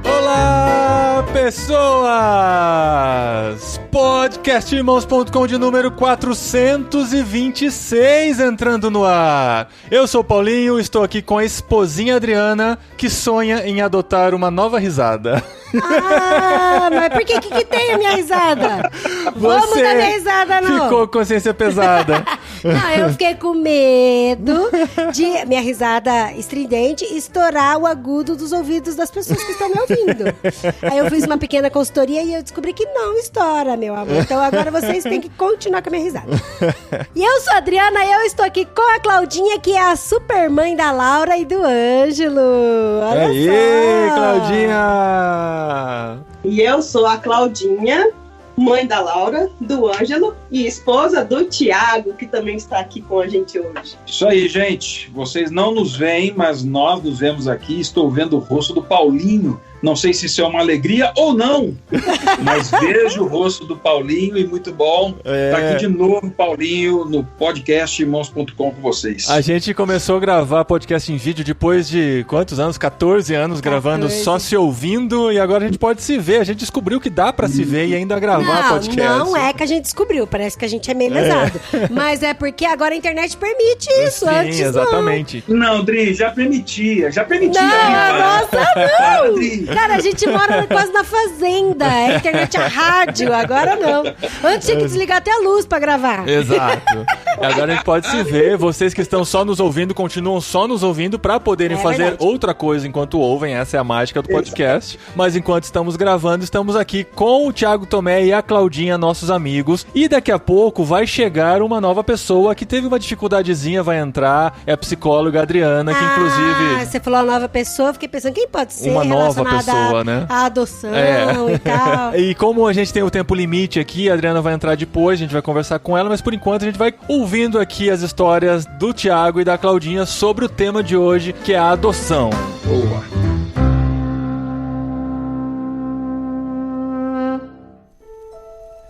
Olá, pessoas! Podcastirmãos.com de número 426 entrando no ar. Eu sou o Paulinho, estou aqui com a esposinha Adriana, que sonha em adotar uma nova risada. Ah, mas por que tem a minha risada? Vamos dar minha risada, não. Ficou com consciência pesada. Não, eu fiquei com medo de minha risada estridente estourar o agudo dos ouvidos das pessoas que estão me ouvindo. Aí eu fiz uma pequena consultoria e eu descobri que não estoura, meu amor. Então agora vocês têm que continuar com a minha risada. E eu sou a Adriana e eu estou aqui com a Claudinha, que é a super mãe da Laura e do Ângelo. Olha aí, só. Claudinha! E eu sou a Claudinha, mãe da Laura, do Ângelo e esposa do Tiago, que também está aqui com a gente hoje. Isso aí, gente. Vocês não nos veem, mas nós nos vemos aqui. Estou vendo o rosto do Paulinho. Não sei se isso é uma alegria ou não, mas vejo o rosto do Paulinho e muito bom estar aqui de novo, Paulinho, no podcast irmãos.com com vocês. A gente começou a gravar podcast em vídeo depois de quantos anos? 14 anos gravando só se ouvindo, e agora a gente pode se ver. A gente descobriu que dá pra se ver e ainda gravar podcast. Não é que a gente descobriu, parece que a gente é meio lesado. Mas é porque agora a internet permite isso. Sim, antes exatamente. Não, Dri, já permitia. Não, nossa, não! Dri. Cara, a gente mora quase na fazenda. A internet é rádio, agora não. Antes tinha que desligar até a luz pra gravar. Exato. Agora a gente pode se ver. Vocês que estão só nos ouvindo, continuam só nos ouvindo pra poderem fazer verdade. outra coisa enquanto ouvem. Essa é a mágica do podcast. Mas enquanto estamos gravando, estamos aqui com o Thiago Tomé e a Claudinha, nossos amigos. E daqui a pouco vai chegar uma nova pessoa que teve uma dificuldadezinha, vai entrar. É a psicóloga Adriana, que inclusive... Você falou a nova pessoa, fiquei pensando, quem pode ser uma nova relacionada pessoa, né? a adoção e tal. E como a gente tem o tempo limite aqui, a Adriana vai entrar depois, a gente vai conversar com ela, mas por enquanto a gente vai ouvindo aqui as histórias do Thiago e da Claudinha sobre o tema de hoje, que é a adoção. Boa.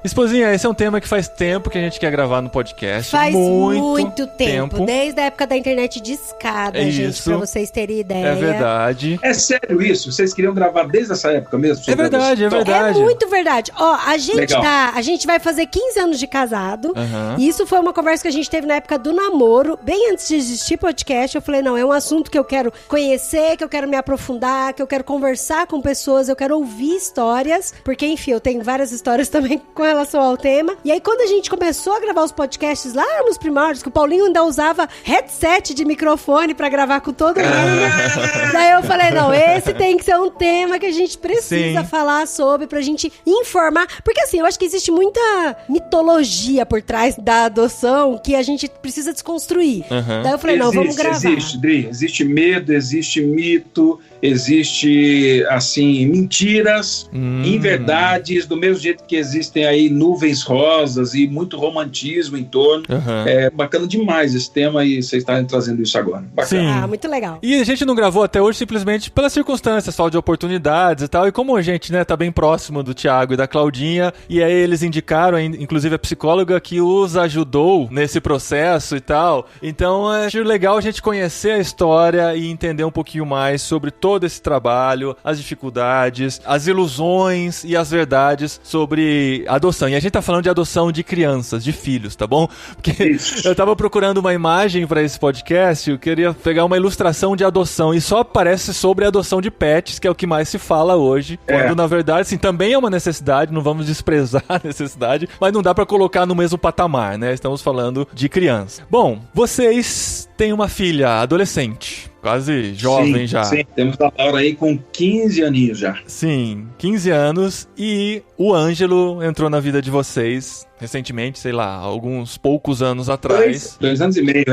Esposinha, esse é um tema que faz tempo que a gente quer gravar no podcast. Faz muito tempo. Desde a época da internet de escada, gente, isso. pra vocês terem ideia. É verdade. É sério isso? Vocês queriam gravar desde essa época mesmo? É verdade, é verdade. É muito verdade. Ó, a gente vai fazer 15 anos de casado. E isso foi uma conversa que a gente teve na época do namoro, bem antes de existir podcast. Eu falei, não, é um assunto que eu quero conhecer, que eu quero me aprofundar, que eu quero conversar com pessoas, eu quero ouvir histórias, porque, enfim, eu tenho várias histórias também com relação ao tema. E aí, quando a gente começou a gravar os podcasts lá nos primórdios, que o Paulinho ainda usava headset de microfone pra gravar com todo mundo, daí eu falei, não, esse tem que ser um tema que a gente precisa falar sobre, pra gente informar, porque assim, eu acho que existe muita mitologia por trás da adoção que a gente precisa desconstruir. Daí eu falei, não, vamos gravar. Existe, Dri, existe medo, existe mito, existe, assim, mentiras, inverdades, do mesmo jeito que existem aí nuvens rosas e muito romantismo em torno. É bacana demais esse tema e vocês estarem trazendo isso agora. Bacana. Sim. Ah, muito legal. E a gente não gravou até hoje simplesmente pelas circunstâncias, falta de oportunidades e tal. E como a gente, né, tá bem próximo do Thiago e da Claudinha, e aí eles indicaram, inclusive a psicóloga que os ajudou nesse processo e tal. Então, acho legal a gente conhecer a história e entender um pouquinho mais sobre todo esse trabalho, as dificuldades, as ilusões e as verdades sobre adoção. E a gente tá falando de adoção de crianças, de filhos, tá bom? Porque eu tava procurando uma imagem pra esse podcast, eu queria pegar uma ilustração de adoção e só aparece sobre a adoção de pets, que é o que mais se fala hoje. Quando, na verdade, assim, também é uma necessidade, não vamos desprezar a necessidade, mas não dá pra colocar no mesmo patamar, né? Estamos falando de criança. Bom, vocês têm uma filha adolescente, quase jovem já. Sim, temos a Laura aí com 15 aninhos já. Sim, 15 anos, e o Ângelo entrou na vida de vocês recentemente, sei lá, alguns poucos anos atrás. 2 anos e meio,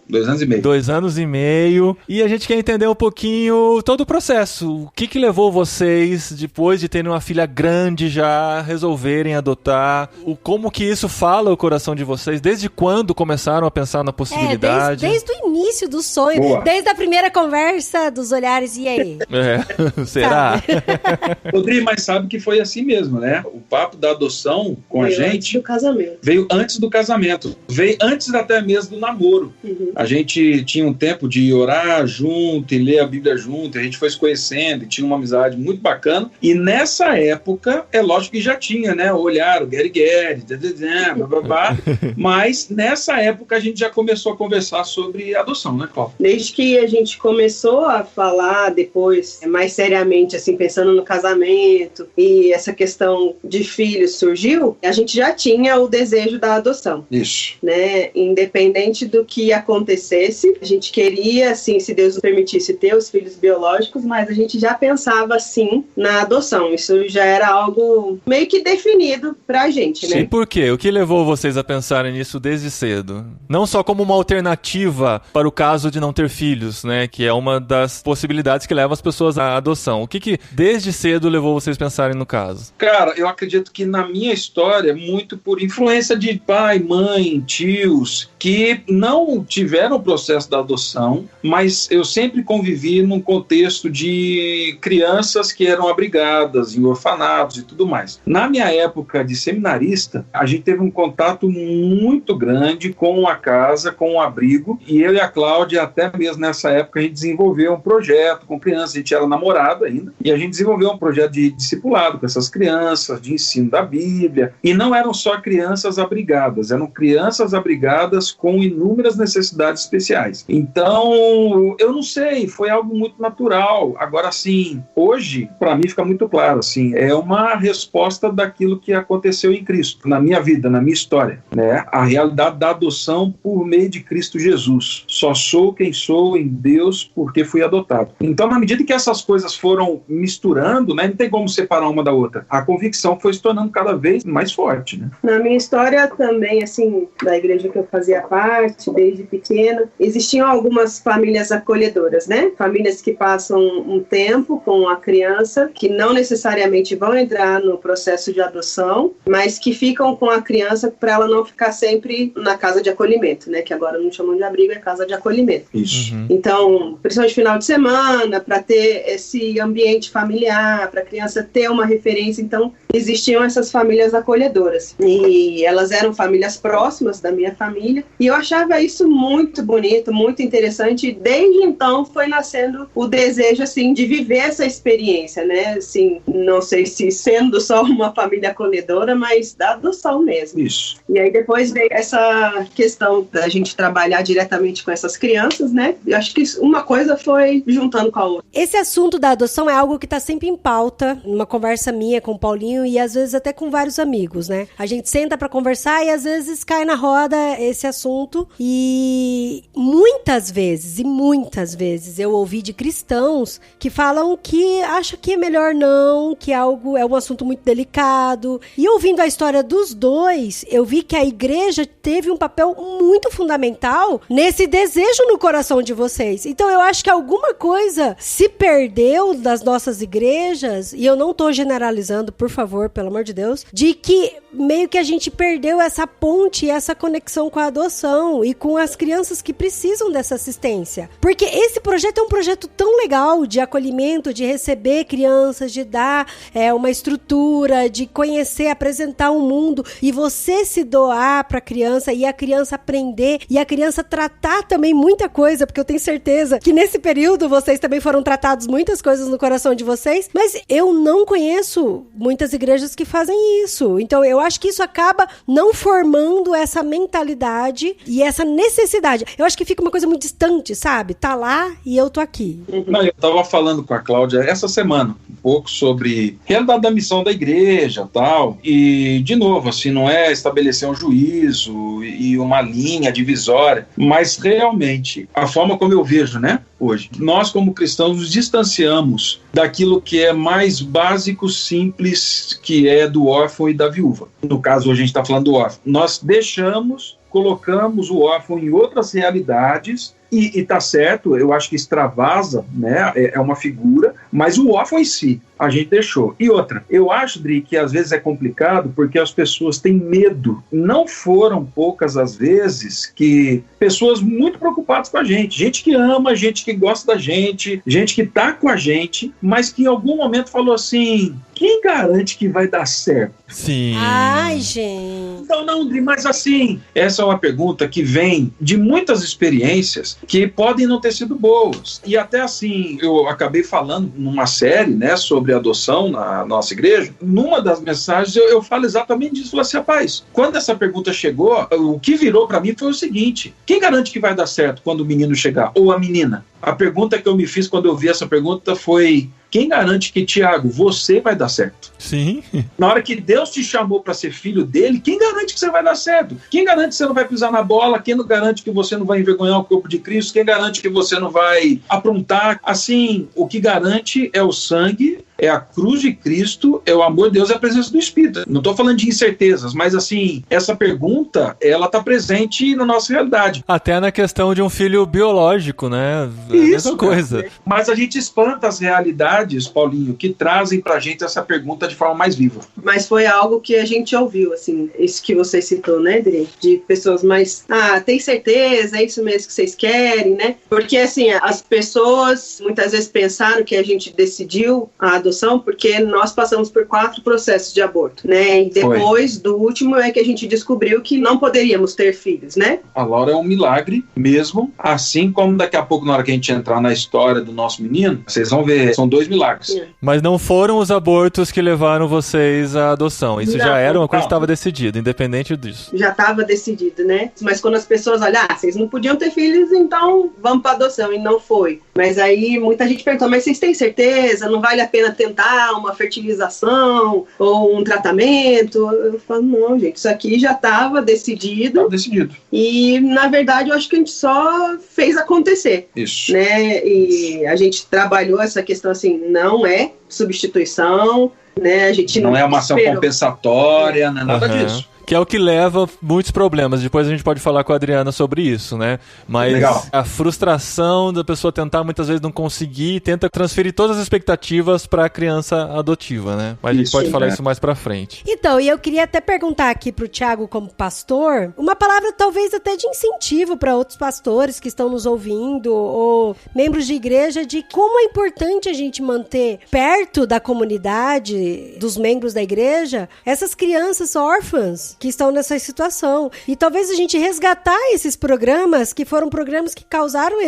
2 anos e meio. 2 anos e meio. E a gente quer entender um pouquinho todo o processo. O que levou vocês, depois de terem uma filha grande já, resolverem adotar? Como que isso fala o coração de vocês? Desde quando começaram a pensar na possibilidade? Desde o início do sonho. Boa. Desde a primeira primeira conversa dos olhares, e aí? Será? Rodrigo, mas sabe que foi assim mesmo, né? O papo da adoção com a gente... Veio antes do casamento. Veio antes até mesmo do namoro. A gente tinha um tempo de orar junto e ler a Bíblia junto, a gente foi se conhecendo e tinha uma amizade muito bacana. E nessa época, é lógico que já tinha, né? O olhar, o gueri-gueri, mas nessa época a gente já começou a conversar sobre adoção, né, Cláudia? Desde que a gente começou a falar depois, mais seriamente, assim, pensando no casamento e essa questão de filhos surgiu, a gente já tinha o desejo da adoção. Isso. Né? Independente do que acontecesse, a gente queria, assim, se Deus nos permitisse, ter os filhos biológicos, mas a gente já pensava, sim, na adoção. Isso já era algo meio que definido pra gente, né? E por quê? O que levou vocês a pensarem nisso desde cedo? Não só como uma alternativa para o caso de não ter filhos, né? Que é uma das possibilidades que leva as pessoas à adoção. O que desde cedo levou vocês a pensarem no caso? Cara, eu acredito que na minha história, muito por influência de pai, mãe, tios, que não tiveram o processo da adoção, mas eu sempre convivi num contexto de crianças que eram abrigadas em orfanatos e tudo mais. Na minha época de seminarista, a gente teve um contato muito grande com a casa, com o abrigo, e eu e a Cláudia, até mesmo nessa época, a gente desenvolveu um projeto com crianças, a gente era namorado ainda, e a gente desenvolveu um projeto de discipulado com essas crianças, de ensino da Bíblia, e não eram só crianças abrigadas, eram crianças abrigadas com inúmeras necessidades especiais. Então, eu não sei, foi algo muito natural. Agora, assim, hoje, para mim fica muito claro, assim, é uma resposta daquilo que aconteceu em Cristo, na minha vida, na minha história, né? A realidade da adoção por meio de Cristo Jesus. Só sou quem sou em Deus porque fui adotado. Então, na medida que essas coisas foram misturando, né, não tem como separar uma da outra. A convicção foi se tornando cada vez mais forte, né? Na minha história também, assim, da igreja que eu fazia parte, desde pequena, existiam algumas famílias acolhedoras, né? Famílias que passam um tempo com a criança, que não necessariamente vão entrar no processo de adoção, mas que ficam com a criança para ela não ficar sempre na casa de acolhimento, né? Que agora não chamam de abrigo, é casa de acolhimento. Isso. Então, principalmente final de semana, para ter esse ambiente familiar, para a criança ter uma referência. Então, existiam essas famílias acolhedoras. E elas eram famílias próximas da minha família. E eu achava isso muito bonito, muito interessante. E desde então foi nascendo o desejo, assim, de viver essa experiência, né? Assim, não sei se sendo só uma família acolhedora, mas da adoção mesmo. Isso. E aí depois veio essa questão da gente trabalhar diretamente com essas crianças, né? Eu acho que uma coisa foi juntando com a outra. Esse assunto da adoção é algo que está sempre em pauta, numa conversa minha com o Paulinho e às vezes até com vários amigos, né? A gente senta para conversar e às vezes cai na roda esse assunto e muitas vezes eu ouvi de cristãos que falam que acham que é melhor não, que algo é um assunto muito delicado. E ouvindo a história dos dois, eu vi que a igreja teve um papel muito fundamental nesse desejo no coração de vocês. Então eu acho que alguma coisa se perdeu das nossas igrejas, e eu não tô generalizando, por favor, pelo amor de Deus, de que meio que a gente perdeu essa ponte, essa conexão com a adoção e com as crianças que precisam dessa assistência. Porque esse projeto é um projeto tão legal de acolhimento, de receber crianças, de dar uma estrutura, de conhecer, apresentar um mundo, e você se doar para a criança e a criança aprender e a criança tratar também muita coisa, porque eu tenho certeza que nesse período vocês também foram tratados muitas coisas no coração de vocês, mas eu não conheço muitas igrejas que fazem isso. Então eu acho que isso acaba não formando essa mentalidade e essa necessidade. Eu acho que fica uma coisa muito distante, sabe? Tá lá e eu tô aqui. Não, eu tava falando com a Cláudia essa semana um pouco sobre a realidade da missão da igreja, tal, e de novo, assim, não é estabelecer um juízo e uma linha divisória, mas realmente a forma como eu vejo, né, hoje, nós como cristãos nos distanciamos daquilo que é mais básico, simples, que é do órfão e da viúva. No caso, hoje a gente está falando do órfão. Nós deixamos colocamos o órfão em outras realidades. E tá certo, eu acho que extravasa, né, é uma figura, mas o órfão em si, a gente deixou. E outra, eu acho, Dri, que às vezes é complicado porque as pessoas têm medo. Não foram poucas as vezes que pessoas muito preocupadas com a gente que ama, gente que gosta da gente que tá com a gente, mas que em algum momento falou assim, quem garante que vai dar certo? Sim. Ai, gente. Então não, Dri, mas assim, essa é uma pergunta que vem de muitas experiências que podem não ter sido boas. E até assim, eu acabei falando numa série, né, sobre adoção na nossa igreja. Numa das mensagens eu falo exatamente disso. Falei assim, rapaz, quando essa pergunta chegou, o que virou para mim foi o seguinte, quem garante que vai dar certo quando o menino chegar? Ou a menina? A pergunta que eu me fiz quando eu vi essa pergunta foi, quem garante que, Tiago, você vai dar certo? Sim. Na hora que Deus te chamou para ser filho dele, quem garante que você vai dar certo? Quem garante que você não vai pisar na bola? Quem garante que você não vai envergonhar o corpo de Cristo? Quem garante que você não vai aprontar? Assim, o que garante é o sangue, é a cruz de Cristo, é o amor de Deus e a presença do Espírito. Não estou falando de incertezas, mas assim, essa pergunta, ela está presente na nossa realidade. Até na questão de um filho biológico, né? Isso, mesma coisa. Mas a gente espanta as realidades, Paulinho, que trazem pra gente essa pergunta de forma mais viva. Mas foi algo que a gente ouviu, assim, isso que você citou, né, Dri? De pessoas mais, tem certeza, é isso mesmo que vocês querem, né? Porque, assim, as pessoas muitas vezes pensaram que a gente decidiu a adoção porque nós passamos por 4 processos de aborto, né? E depois do último é que a gente descobriu que não poderíamos ter filhos, né? A Laura é um milagre mesmo, assim como daqui a pouco, na hora que a gente entrar na história do nosso menino, vocês vão ver, são 2 milagres. Mas não foram os abortos que levaram vocês à adoção. Isso já era uma coisa que estava decidida, independente disso. Já estava decidido, né? Mas quando as pessoas olham, vocês não podiam ter filhos, então vamos para adoção. E não foi. Mas aí muita gente perguntou, mas vocês têm certeza? Não vale a pena tentar uma fertilização ou um tratamento? Eu falo, não, gente, isso aqui já estava decidido. Estava decidido. E, na verdade, eu acho que a gente só fez acontecer. Isso. Né? E a gente trabalhou essa questão assim, não é substituição, né? A gente não é uma ação compensatória, não é nada disso. Que é o que leva muitos problemas. Depois a gente pode falar com a Adriana sobre isso, né? Mas a frustração da pessoa tentar muitas vezes não conseguir, tenta transferir todas as expectativas para a criança adotiva, né? Mas a gente pode falar isso mais pra frente. Então, e eu queria até perguntar aqui pro Tiago, como pastor, uma palavra talvez até de incentivo para outros pastores que estão nos ouvindo, ou membros de igreja, de como é importante a gente manter perto da comunidade, dos membros da igreja, essas crianças órfãs que estão nessa situação. E talvez a gente resgatar esses programas, que foram programas que causaram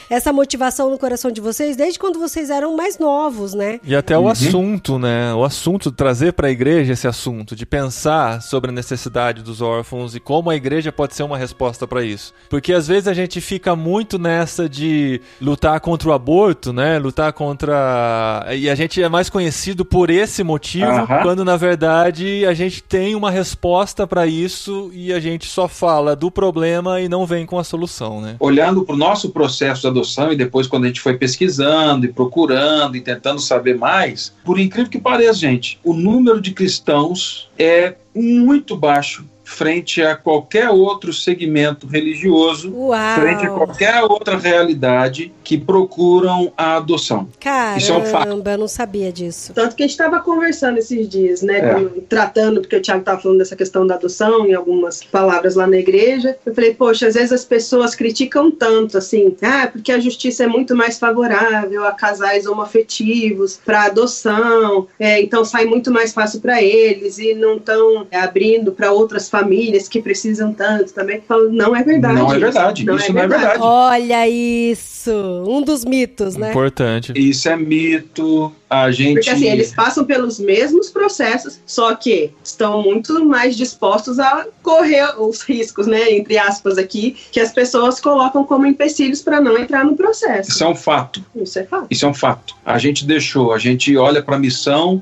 essa motivação no coração de vocês desde quando vocês eram mais novos, né? E até o assunto, né? O assunto, trazer para a igreja esse assunto, de pensar sobre a necessidade dos órfãos e como a igreja pode ser uma resposta para isso. Porque às vezes a gente fica muito nessa de lutar contra o aborto, né? Lutar contra... E a gente é mais conhecido por esse motivo, quando na verdade a gente tem uma resposta para isso e a gente só fala do problema e não vem com a solução, né? Olhando para o nosso processo de adoção e depois quando a gente foi pesquisando e procurando e tentando saber mais, por incrível que pareça, gente, o número de cristãos é muito baixo frente a qualquer outro segmento religioso, frente a qualquer outra realidade que procuram a adoção. Caramba, isso é um fato. Eu não sabia disso. Tanto que a gente estava conversando esses dias, né, tratando, porque o Tiago estava falando dessa questão da adoção em algumas palavras lá na igreja. Eu falei, poxa, às vezes as pessoas criticam tanto, assim, porque a justiça é muito mais favorável a casais homoafetivos para adoção, então sai muito mais fácil para eles e não estão abrindo para outras famílias que precisam tanto também. Eu falo, não é verdade. Não é verdade. Isso não é verdade. Olha isso. Um dos mitos, né? Importante. Isso é mito. A gente... Porque assim, eles passam pelos mesmos processos, só que estão muito mais dispostos a correr os riscos, né, entre aspas aqui, que as pessoas colocam como empecilhos para não entrar no processo. Isso é um fato. Isso é fato. Isso é um fato. A gente deixou, a gente olha para a missão,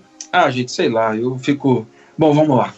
gente, sei lá, eu fico... Bom, vamos lá.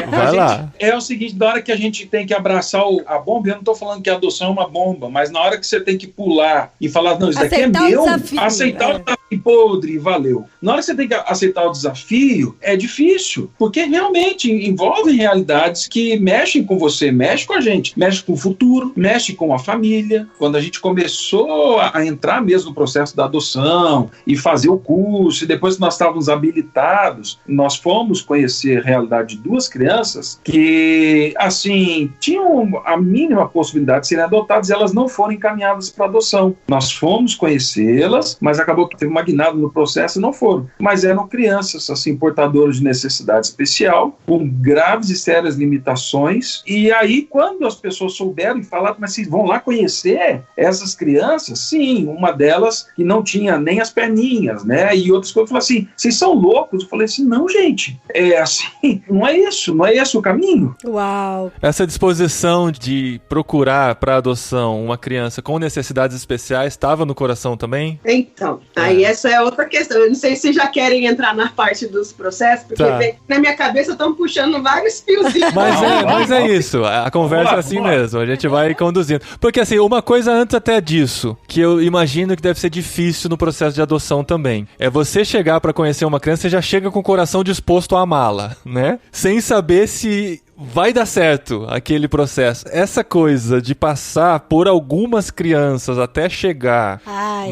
Vai lá. É o seguinte, na hora que a gente tem que abraçar a bomba, eu não estou falando que a adoção é uma bomba, mas na hora que você tem que pular e falar, não, isso daqui é meu, aceitar o desafio. e podre e valeu. Na hora que você tem que aceitar o desafio, é difícil, porque realmente envolvem realidades que mexem com você, mexem com a gente, mexem com o futuro, mexem com a família. Quando a gente começou a entrar mesmo no processo da adoção e fazer o curso, e depois que nós estávamos habilitados, nós fomos conhecer a realidade de duas crianças que, assim, tinham a mínima possibilidade de serem adotadas e elas não foram encaminhadas para adoção. Nós fomos conhecê-las, mas acabou que teve uma guinada no processo e não foram. Mas eram crianças, assim, portadoras de necessidade especial, com graves e sérias limitações. E aí, quando as pessoas souberam e falaram, mas vocês vão lá conhecer essas crianças? Sim, uma delas que não tinha nem as perninhas, né? E outras coisas, falaram assim, vocês são loucos? Eu falei assim, não, gente, é assim, não é esse o caminho. Uau! Essa disposição de procurar para adoção uma criança com necessidades especiais estava no coração também? Então, aí essa é outra questão. Eu não sei se já querem entrar na parte dos processos, porque na minha cabeça estão puxando vários fiozinhos. Mas é isso, a conversa é assim mesmo, a gente vai conduzindo. Porque assim, uma coisa antes até disso, que eu imagino que deve ser difícil no processo de adoção também, é você chegar para conhecer uma criança, você já chega com o coração disposto a amá-la, né? Sem saber se vai dar certo aquele processo. Essa coisa de passar por algumas crianças até chegar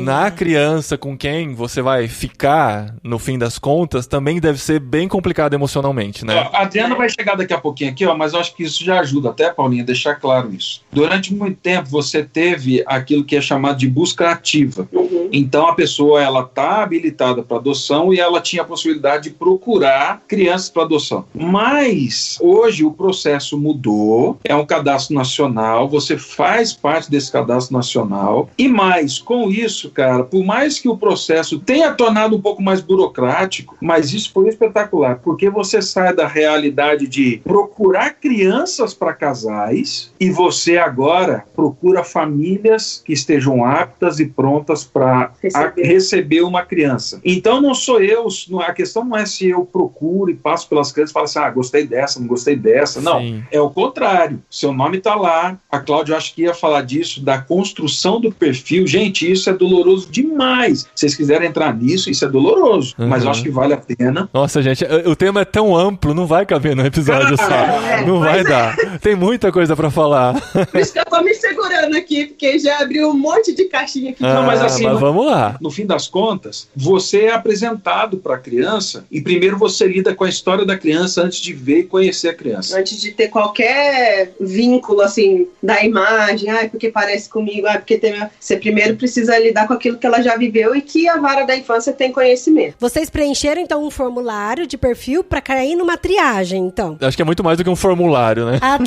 na criança com quem você vai ficar, no fim das contas, também deve ser bem complicado emocionalmente, né? A Adriana vai chegar daqui a pouquinho aqui, mas eu acho que isso já ajuda até, Paulinha, a deixar claro isso. Durante muito tempo, você teve aquilo que é chamado de busca ativa. Então, a pessoa, ela está habilitada para adoção e ela tinha a possibilidade de procurar crianças para adoção. Mas, hoje, o processo mudou, é um cadastro nacional, você faz parte desse cadastro nacional, e mais, com isso, cara, por mais que o processo tenha tornado um pouco mais burocrático, mas isso foi espetacular, porque você sai da realidade de procurar crianças para casais, e você agora procura famílias que estejam aptas e prontas para receber uma criança. Então não sou eu, a questão não é se eu procuro e passo pelas crianças e falo assim, gostei dessa, não gostei dessa. Não, é o contrário. Seu nome está lá. A Cláudia, eu acho que ia falar disso, da construção do perfil. Gente, isso é doloroso demais. Se vocês quiserem entrar nisso, isso é doloroso. Mas eu acho que vale a pena. Nossa, gente, o tema é tão amplo, não vai caber no episódio só. Não vai dar. Tem muita coisa pra falar. Por isso que eu tô me segurando aqui, porque já abriu um monte de caixinha aqui. Não, mas assim, vamos lá. No fim das contas, você é apresentado para a criança e primeiro você lida com a história da criança antes de ver e conhecer a criança. Antes de ter qualquer vínculo, assim, da imagem, porque parece comigo, porque tem... Você primeiro precisa lidar com aquilo que ela já viveu e que a vara da infância tem conhecimento. Vocês preencheram, então, um formulário de perfil para cair numa triagem, então? Acho que é muito mais do que um formulário, né? Tá.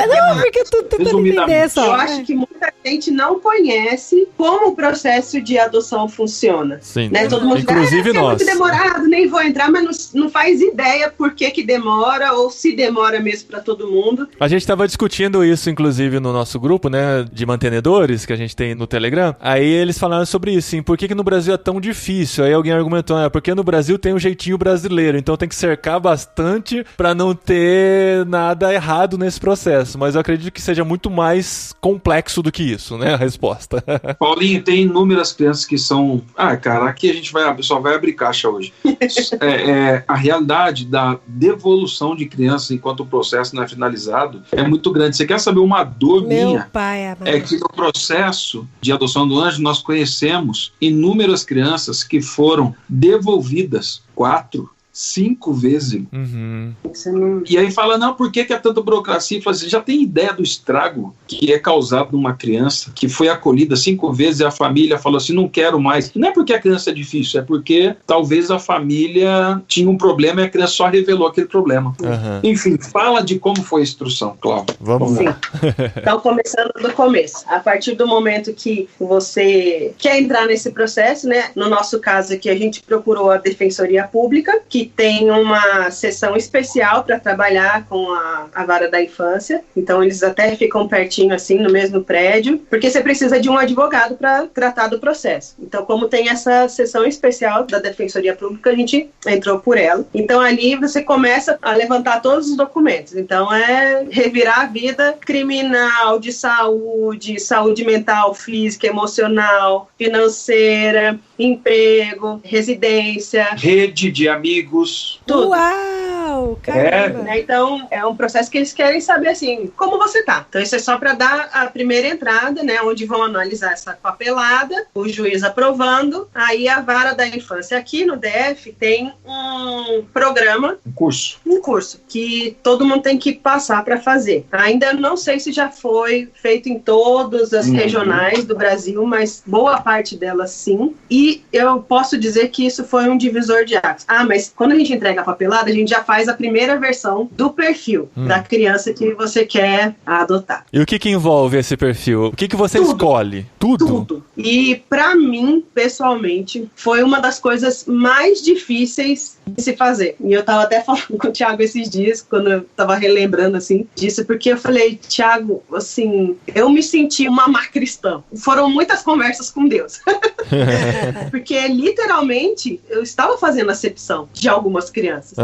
Não, porque eu tô tentando entender só. Eu acho que muita gente não conhece como o processo de adoção funciona. Sim. Né? Todo mundo inclusive nós. É muito demorado, nem vou entrar, mas não faz ideia por que demora ou se demora mesmo para todo mundo. A gente estava discutindo isso, inclusive, no nosso grupo, né, de mantenedores que a gente tem no Telegram. Aí eles falaram sobre isso, sim, por que no Brasil é tão difícil? Aí alguém argumentou, porque no Brasil tem um jeitinho brasileiro, então tem que cercar bastante para não ter nada errado nesse processo. Mas eu acredito que seja muito mais complexo do que isso, né, a resposta. Paulinho, tem inúmeras crianças que são... cara, aqui a gente só vai abrir caixa hoje. A realidade da devolução de crianças enquanto o processo não é finalizado é muito grande. Você quer saber uma dor minha? É que no processo de adoção do Anjo nós conhecemos inúmeras crianças que foram devolvidas 4, 5 vezes. E aí fala, não, por que é tanta burocracia? Fala assim, já tem ideia do estrago que é causado numa criança que foi acolhida 5 vezes e a família falou assim, não quero mais. Não é porque a criança é difícil, é porque talvez a família tinha um problema e a criança só revelou aquele problema. Enfim, fala de como foi a instrução, Cláudia. Vamos lá. Então, começando do começo. A partir do momento que você quer entrar nesse processo, né? No nosso caso aqui, a gente procurou a Defensoria Pública, que tem uma sessão especial para trabalhar com a vara da infância. Então, eles até ficam pertinho, assim, no mesmo prédio, porque você precisa de um advogado para tratar do processo. Então, como tem essa sessão especial da Defensoria Pública, a gente entrou por ela. Então, ali você começa a levantar todos os documentos. Então, é revirar a vida criminal, de saúde mental, física, emocional, financeira, emprego, residência, rede de amigos, tudo. Uau, caramba. Né? Então, é um processo que eles querem saber, assim, como você tá. Então, isso é só para dar a primeira entrada, né, onde vão analisar essa papelada, o juiz aprovando, aí a Vara da Infância. Aqui no DF tem um programa, um curso que todo mundo tem que passar para fazer. Ainda não sei se já foi feito em todas as regionais do Brasil, mas boa parte delas sim. E eu posso dizer que isso foi um divisor de águas. Mas quando a gente entrega a papelada, a gente já faz a primeira versão do perfil da criança que você quer adotar. E o que envolve esse perfil? O que você escolhe? Tudo. E pra mim, pessoalmente, foi uma das coisas mais difíceis de se fazer. E eu tava até falando com o Thiago esses dias, quando eu tava relembrando, assim, disso, porque eu falei, Thiago, assim, eu me senti uma má cristã. Foram muitas conversas com Deus. Porque, literalmente, eu estava fazendo acepção de algumas crianças.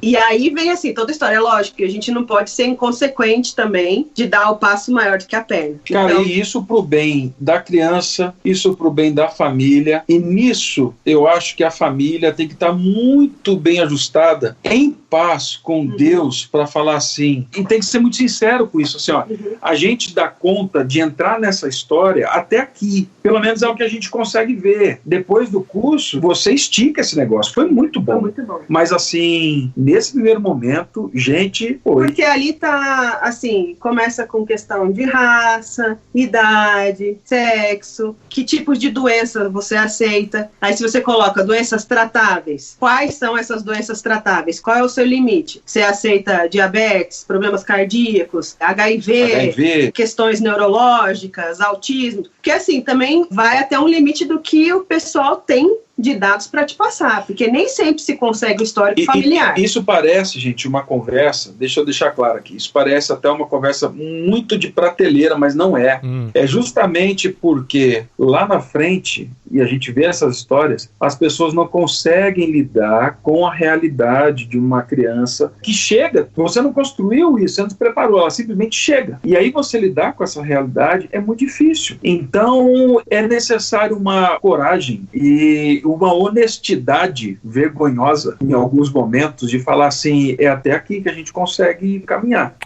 E aí vem, assim, toda a história. Lógico que a gente não pode ser inconsequente também de dar o passo maior do que a perna. Cara, então, e isso pro bem da criança, isso pro bem da família. E nisso, eu acho que a família tem que estar muito bem ajustada, em paz com Deus, para falar assim. E tem que ser muito sincero com isso, assim, ó. A gente dá conta de entrar nessa história até aqui. Pelo menos é o que a gente consegue ver. Depois do curso, você estica esse negócio. Foi muito bom. Foi muito bom. Mas assim, nesse primeiro momento, gente, foi. Porque ali tá, assim, começa com questão de raça, idade, sexo, que tipos de doença você aceita. Aí se você coloca doenças tratáveis, quais são essas doenças tratáveis? Qual é o seu limite? Você aceita diabetes, problemas cardíacos, HIV, questões neurológicas, autismo? Porque assim, também vai até um limite do que o pessoal tem de dados para te passar, porque nem sempre se consegue o histórico familiar. Isso parece, gente, uma conversa, deixa eu deixar claro aqui, isso parece até uma conversa muito de prateleira, mas não é. É justamente porque lá na frente, e a gente vê essas histórias, as pessoas não conseguem lidar com a realidade de uma criança que chega, você não construiu isso, você não se preparou, ela simplesmente chega. E aí você lidar com essa realidade é muito difícil. Então, é necessário uma coragem e uma honestidade vergonhosa em alguns momentos de falar assim, é até aqui que a gente consegue caminhar.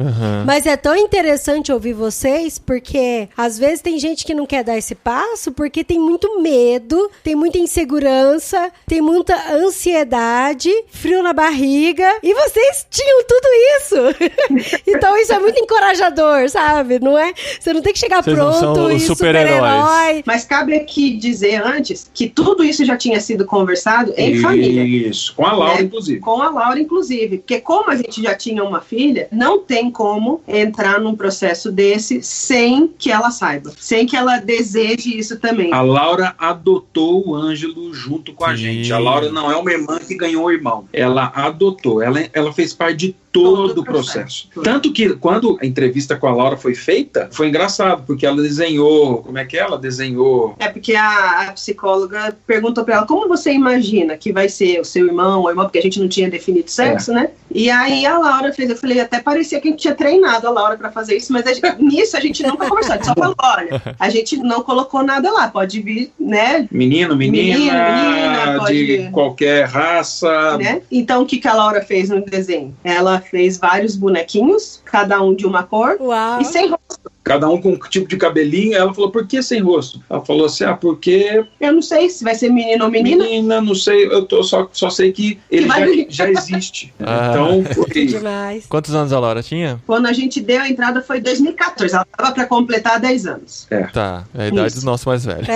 Mas é tão interessante ouvir vocês, porque às vezes tem gente que não quer dar esse passo porque tem muito medo, tem muita insegurança, tem muita ansiedade, frio na barriga, e vocês tinham tudo isso. Então isso é muito encorajador, sabe? Não é? Você não tem que chegar vocês pronto não são os e super-heróis. Mas cabe aqui dizer antes que tudo isso já tinha sido conversado em família. Isso, com a Laura, inclusive. Com a Laura, inclusive. Porque como a gente já tinha uma filha, não tem como entrar num processo desse sem que ela saiba, sem que ela deseje isso também. A Laura adotou o Ângelo junto com a gente. A Laura não é uma irmã que ganhou o irmão. Ela adotou, ela fez parte de todo o processo. Tanto que quando a entrevista com a Laura foi feita, foi engraçado, porque ela desenhou, como é que ela desenhou? É porque a psicóloga perguntou pra ela, como você imagina que vai ser o seu irmão ou irmã, porque a gente não tinha definido sexo, né? E aí a Laura fez, eu falei, até parecia que a gente tinha treinado a Laura pra fazer isso, mas nisso a gente nunca conversou, a gente só falou, olha, a gente não colocou nada lá, pode vir, né? Menino, menina, de qualquer raça. Né? Então o que a Laura fez no desenho? Ela fez vários bonequinhos, cada um de uma cor. Uau. E sem rosto. Cada um com um tipo de cabelinho. Ela falou, por que sem rosto? Ela falou assim, porque... Eu não sei se vai ser menino ou menina. Menina, não sei, eu só sei que ele já existe. Então, foi... Demais. Quantos anos a Laura tinha? Quando a gente deu a entrada foi em 2014. Ela estava para completar 10 anos. Tá, é a idade do nosso mais velho.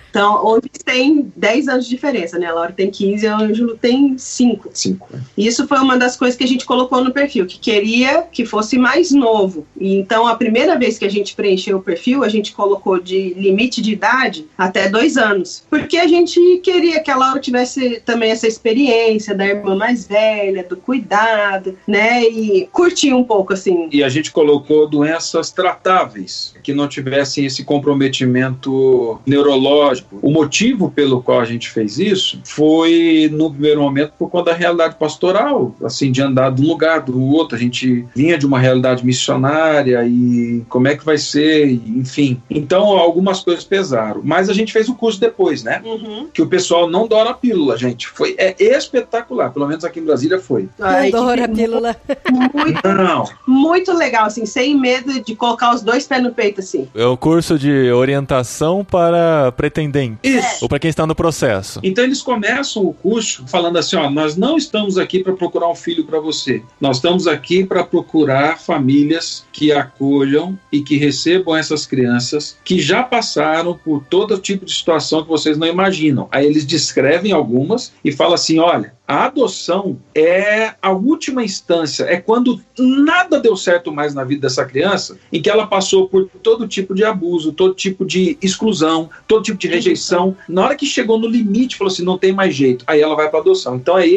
Então, hoje tem 10 anos de diferença, né? A Laura tem 15 e o Ângelo tem 5. 5. Isso foi uma das coisas que a gente colocou no perfil, que queria que fosse mais novo. E então, a primeira vez que a gente preencheu o perfil, a gente colocou de limite de idade até 2 anos. Porque a gente queria que a Laura tivesse também essa experiência da irmã mais velha, do cuidado, né? E curtir um pouco, assim. E a gente colocou doenças tratáveis, que não tivessem esse comprometimento neurológico. O motivo pelo qual a gente fez isso foi, no primeiro momento, por conta da realidade pastoral, assim, de andar de um lugar do outro. A gente vinha de uma realidade missionária e E como é que vai ser? Enfim. Então, algumas coisas pesaram. Mas a gente fez o curso depois, né? Que o pessoal não dora a pílula, gente. É espetacular. Pelo menos aqui em Brasília foi. Não dora a pílula. Muito legal, assim, sem medo de colocar os dois pés no peito, assim. É o curso de orientação para pretendentes. Isso. Ou para quem está no processo. Então eles começam o curso falando assim, ó, nós não estamos aqui para procurar um filho para você. Nós estamos aqui para procurar famílias que acolham e que recebam essas crianças que já passaram por todo tipo de situação que vocês não imaginam. Aí eles descrevem algumas e falam assim, olha, a adoção é a última instância, é quando nada deu certo mais na vida dessa criança, em que ela passou por todo tipo de abuso, todo tipo de exclusão, todo tipo de rejeição. Na hora que chegou no limite, falou assim, não tem mais jeito, aí ela vai para adoção. Então é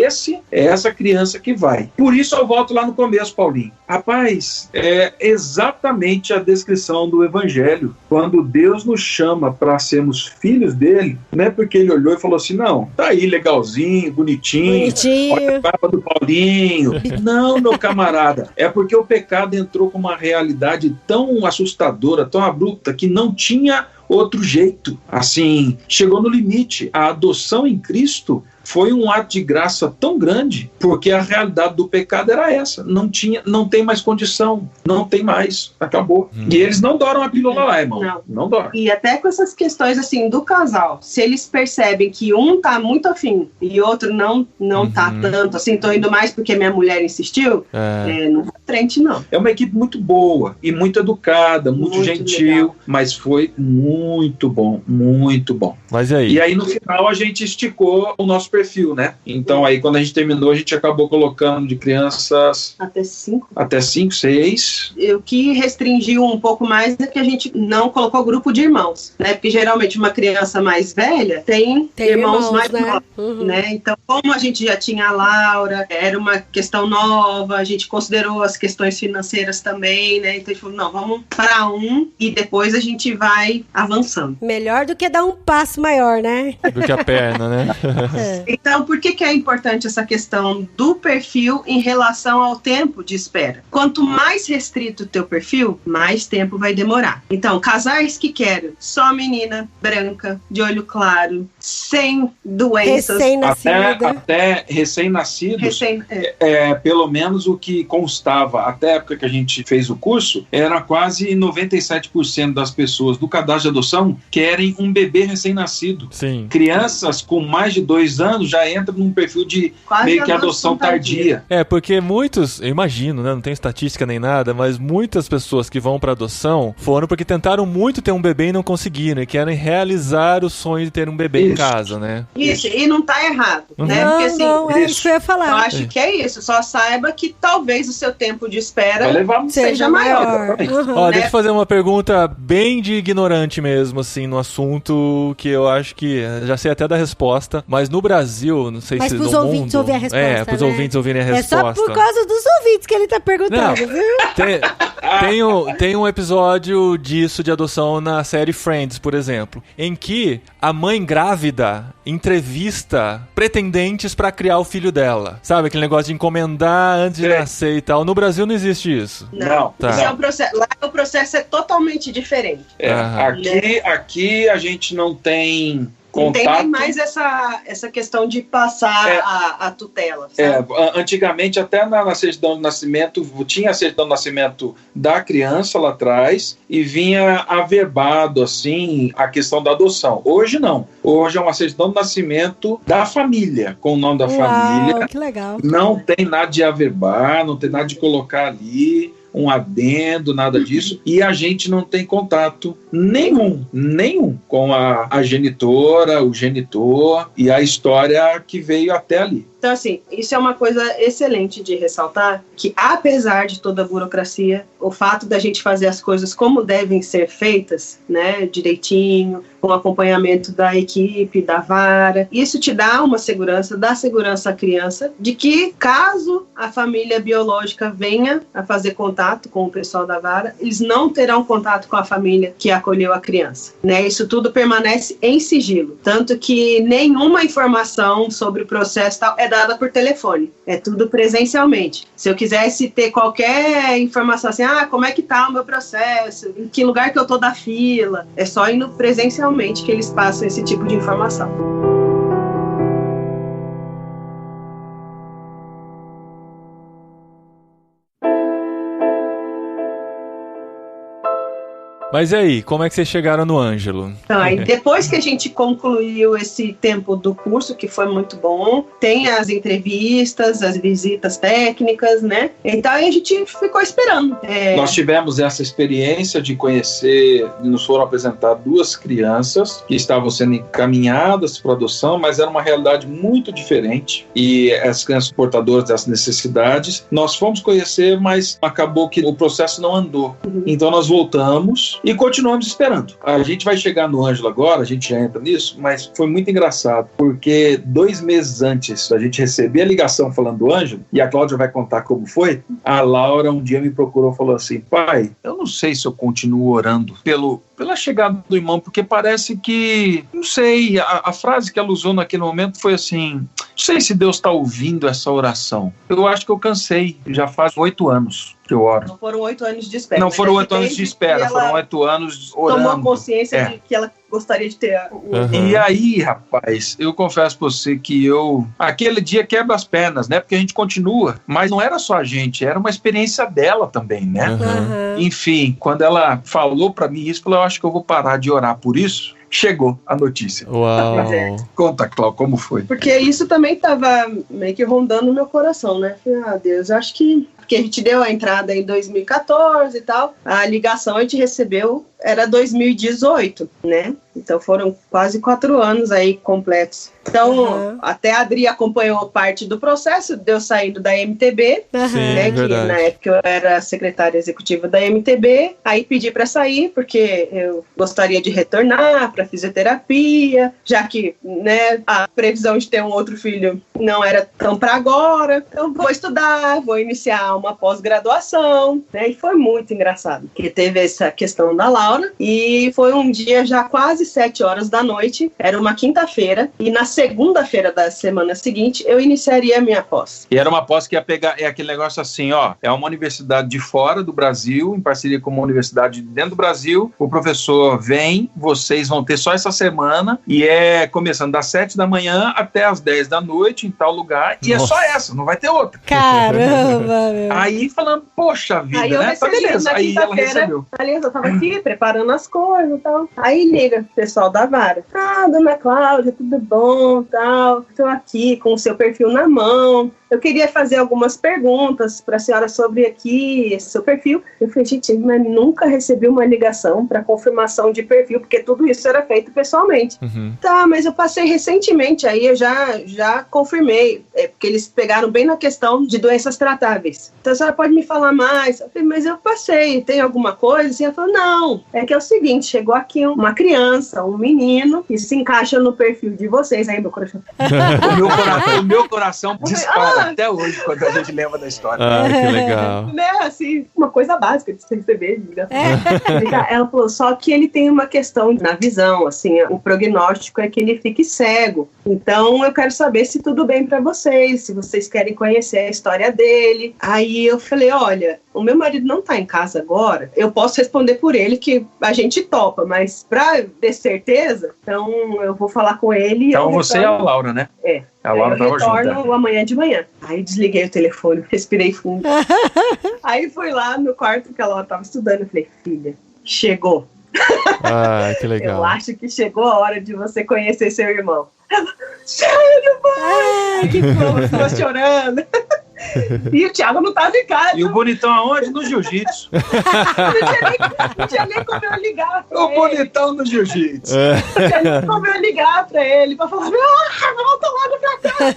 essa criança que vai. Por isso eu volto lá no começo, Paulinho. Rapaz, é exatamente a descrição do Evangelho. Quando Deus nos chama para sermos filhos dele, não é porque ele olhou e falou assim, não, tá aí legalzinho, bonitinho, olha a barba do Paulinho. Não, meu camarada. É porque o pecado entrou com uma realidade tão assustadora, tão abrupta, que não tinha outro jeito. Assim, chegou no limite. A adoção em Cristo foi um ato de graça tão grande, porque a realidade do pecado era essa. Não tem mais condição. Não tem mais. Acabou. E eles não doram a pílula lá, irmão. Não doram. E até com essas questões, assim, do casal, se eles percebem que um tá muito afim e outro não tá tanto, assim, tô indo mais porque minha mulher insistiu, não vai frente, não. É uma equipe muito boa e muito educada, muito gentil, legal. Mas foi muito bom, muito bom. Mas aí? E aí, no final, a gente esticou o nosso perfil, né? Então, aí, quando a gente terminou, a gente acabou colocando de crianças... Até 5. Até 5, 6. O que restringiu um pouco mais é que a gente não colocou grupo de irmãos, né? Porque, geralmente, uma criança mais velha tem irmãos mais novos, né? Então, como a gente já tinha a Laura, era uma questão nova, a gente considerou as questões financeiras também, né? Então, a gente falou, não, vamos para um e depois a gente vai avançando. Melhor do que dar um passo maior, né? Do que a perna, né? Então, por que é importante essa questão do perfil em relação ao tempo de espera? Quanto mais restrito o teu perfil, mais tempo vai demorar. Então, casais que querem só menina branca, de olho claro, sem doenças. Até recém-nascidos, pelo menos o que constava até a época que a gente fez o curso, era quase 97% das pessoas do cadastro de adoção querem um bebê recém-nascido. Sim. Crianças com mais de 2 anos já entram num perfil de quase meio que adoção tardia. Porque muitos, eu imagino, né, não tem estatística nem nada, mas muitas pessoas que vão pra adoção foram porque tentaram muito ter um bebê e não conseguiram, e querem realizar o sonho de ter um bebê em casa, né? Isso, e não tá errado, né? Não, porque, assim, não, é isso que eu ia falar. Eu acho que é isso, só saiba que talvez o seu tempo de espera vai levar seja maior. Ó, deixa eu fazer uma pergunta bem de ignorante mesmo, assim, no assunto que eu acho que já sei até da resposta, mas no Brasil, não sei se no mundo... Mas pros ouvintes ouvir a resposta, pros ouvintes ouvirem a resposta. É só por causa dos ouvintes que ele tá perguntando, viu? Tem um episódio disso de adoção na série Friends, por exemplo, em que a mãe grávida entrevista pretendentes pra criar o filho dela. Sabe, aquele negócio de encomendar antes de nascer e tal. No Brasil não existe isso. Não. Tá. Isso é um processo. Lá o processo é totalmente diferente. Aqui a gente não tem... Não tem nem mais essa questão de passar a tutela. Sabe? Antigamente, até na certidão de nascimento, tinha a certidão de nascimento da criança lá atrás e vinha averbado, assim, a questão da adoção. Hoje não. Hoje é uma certidão de nascimento da família, com o nome da família. Que legal. Não tem nada de averbar, não tem nada de colocar ali um adendo, nada disso, e a gente não tem contato nenhum com a genitora, o genitor e a história que veio até ali. Então, assim, isso é uma coisa excelente de ressaltar, que apesar de toda a burocracia, o fato da gente fazer as coisas como devem ser feitas, né, direitinho, com acompanhamento da equipe, da vara, isso te dá uma segurança, dá segurança à criança, de que caso a família biológica venha a fazer contato com o pessoal da vara, eles não terão contato com a família que acolheu a criança, né? Isso tudo permanece em sigilo, tanto que nenhuma informação sobre o processo tal é dada por telefone. É tudo presencialmente. Se eu quisesse ter qualquer informação assim, como é que tá o meu processo, em que lugar que eu tô da fila, é só indo presencialmente que eles passam esse tipo de informação. Mas e aí, como é que vocês chegaram no Ângelo? Então, aí depois que a gente concluiu esse tempo do curso, que foi muito bom, tem as entrevistas, as visitas técnicas, né? Então aí a gente ficou esperando. Nós tivemos essa experiência de conhecer, nos foram apresentar 2 crianças que estavam sendo encaminhadas para adoção, mas era uma realidade muito diferente, e as crianças portadoras dessas necessidades, nós fomos conhecer, mas acabou que o processo não andou. Então nós voltamos e continuamos esperando. A gente vai chegar no Ângelo agora, a gente já entra nisso, mas foi muito engraçado, porque 2 meses antes da gente receber a ligação falando do Ângelo, e a Cláudia vai contar como foi, a Laura um dia me procurou e falou assim: pai, eu não sei se eu continuo orando pela chegada do irmão, porque parece que, não sei, a frase que ela usou naquele momento foi assim: não sei se Deus está ouvindo essa oração. Eu acho que eu cansei, já faz 8 anos que eu oro. Não foram 8 anos de espera. Não foram 8 anos de espera, foram 8 anos orando. Tomou consciência de que ela gostaria de ter E aí, rapaz, eu confesso pra você que aquele dia quebra as pernas, né? Porque a gente continua, mas não era só a gente, era uma experiência dela também, né? Enfim, quando ela falou pra mim isso, eu falei: eu acho que eu vou parar de orar por isso. Chegou a notícia. Uau! Conta, Cláudia, como foi? Porque isso também estava meio que rondando no meu coração, né? Falei, Deus, acho que... Porque a gente deu a entrada em 2014 e tal. A ligação a gente recebeu, era 2018, né? Então foram quase 4 anos aí completos. Então, até a Adri acompanhou parte do processo, deu saindo da MTB, né, que na época eu era secretária executiva da MTB, aí pedi para sair, porque eu gostaria de retornar para fisioterapia, já que, né, a previsão de ter um outro filho não era tão para agora, então vou estudar, vou iniciar uma pós-graduação, né, e foi muito engraçado, porque teve essa questão da Laura, e foi um dia já quase 7 horas da noite, era uma quinta-feira, e na segunda-feira da semana seguinte, eu iniciaria a minha pós. E era uma pós que ia pegar, aquele negócio assim, é uma universidade de fora do Brasil, em parceria com uma universidade dentro do Brasil, o professor vem, vocês vão ter só essa semana, e é começando das 7 da manhã até as 10 da noite, em tal lugar, e é só essa, não vai ter outra. Caramba, meu. Aí falando, poxa vida, aí né? Tá beleza, aí ela recebeu. Aliás, eu tava aqui preparando as coisas e tal. Aí liga o pessoal da vara. Dona Cláudia, tudo bom? Tal, estou aqui com o seu perfil na mão. Eu queria fazer algumas perguntas para a senhora sobre aqui esse seu perfil. Eu falei, gente, mas nunca recebi uma ligação para confirmação de perfil, porque tudo isso era feito pessoalmente. Tá, mas eu passei recentemente, aí eu já confirmei, porque eles pegaram bem na questão de doenças tratáveis. Então a senhora pode me falar mais? Eu falei, mas eu passei, tem alguma coisa? Assim, ela falou, não, é que é o seguinte, chegou aqui uma criança, um menino, que se encaixa no perfil de vocês. Aí meu coração... o meu coração dispara até hoje quando a gente lembra da história. Que legal. Né, assim, uma coisa básica de se receber. Ela falou, só que ele tem uma questão na visão, assim, o prognóstico é que ele fique cego. Então eu quero saber se tudo bem pra vocês, se vocês querem conhecer a história dele. Aí eu falei, olha, o meu marido não tá em casa agora, eu posso responder por ele que a gente topa, mas pra ter certeza, então eu vou falar com ele. Então você e a Laura, né? A Laura eu retorno amanhã de manhã. Aí desliguei o telefone, respirei fundo. Aí fui lá no quarto que a Laura tava estudando. Eu falei, filha, chegou. Que legal. Eu acho que chegou a hora de você conhecer seu irmão. Sério, mãe? Que fofo. Ficou chorando. E o Thiago não tava em casa. E o bonitão aonde? No jiu-jitsu. Não tinha nem como eu ligar pra ele. O bonitão no jiu-jitsu. Não tinha nem como eu ligar pra ele pra falar, volta logo pra casa.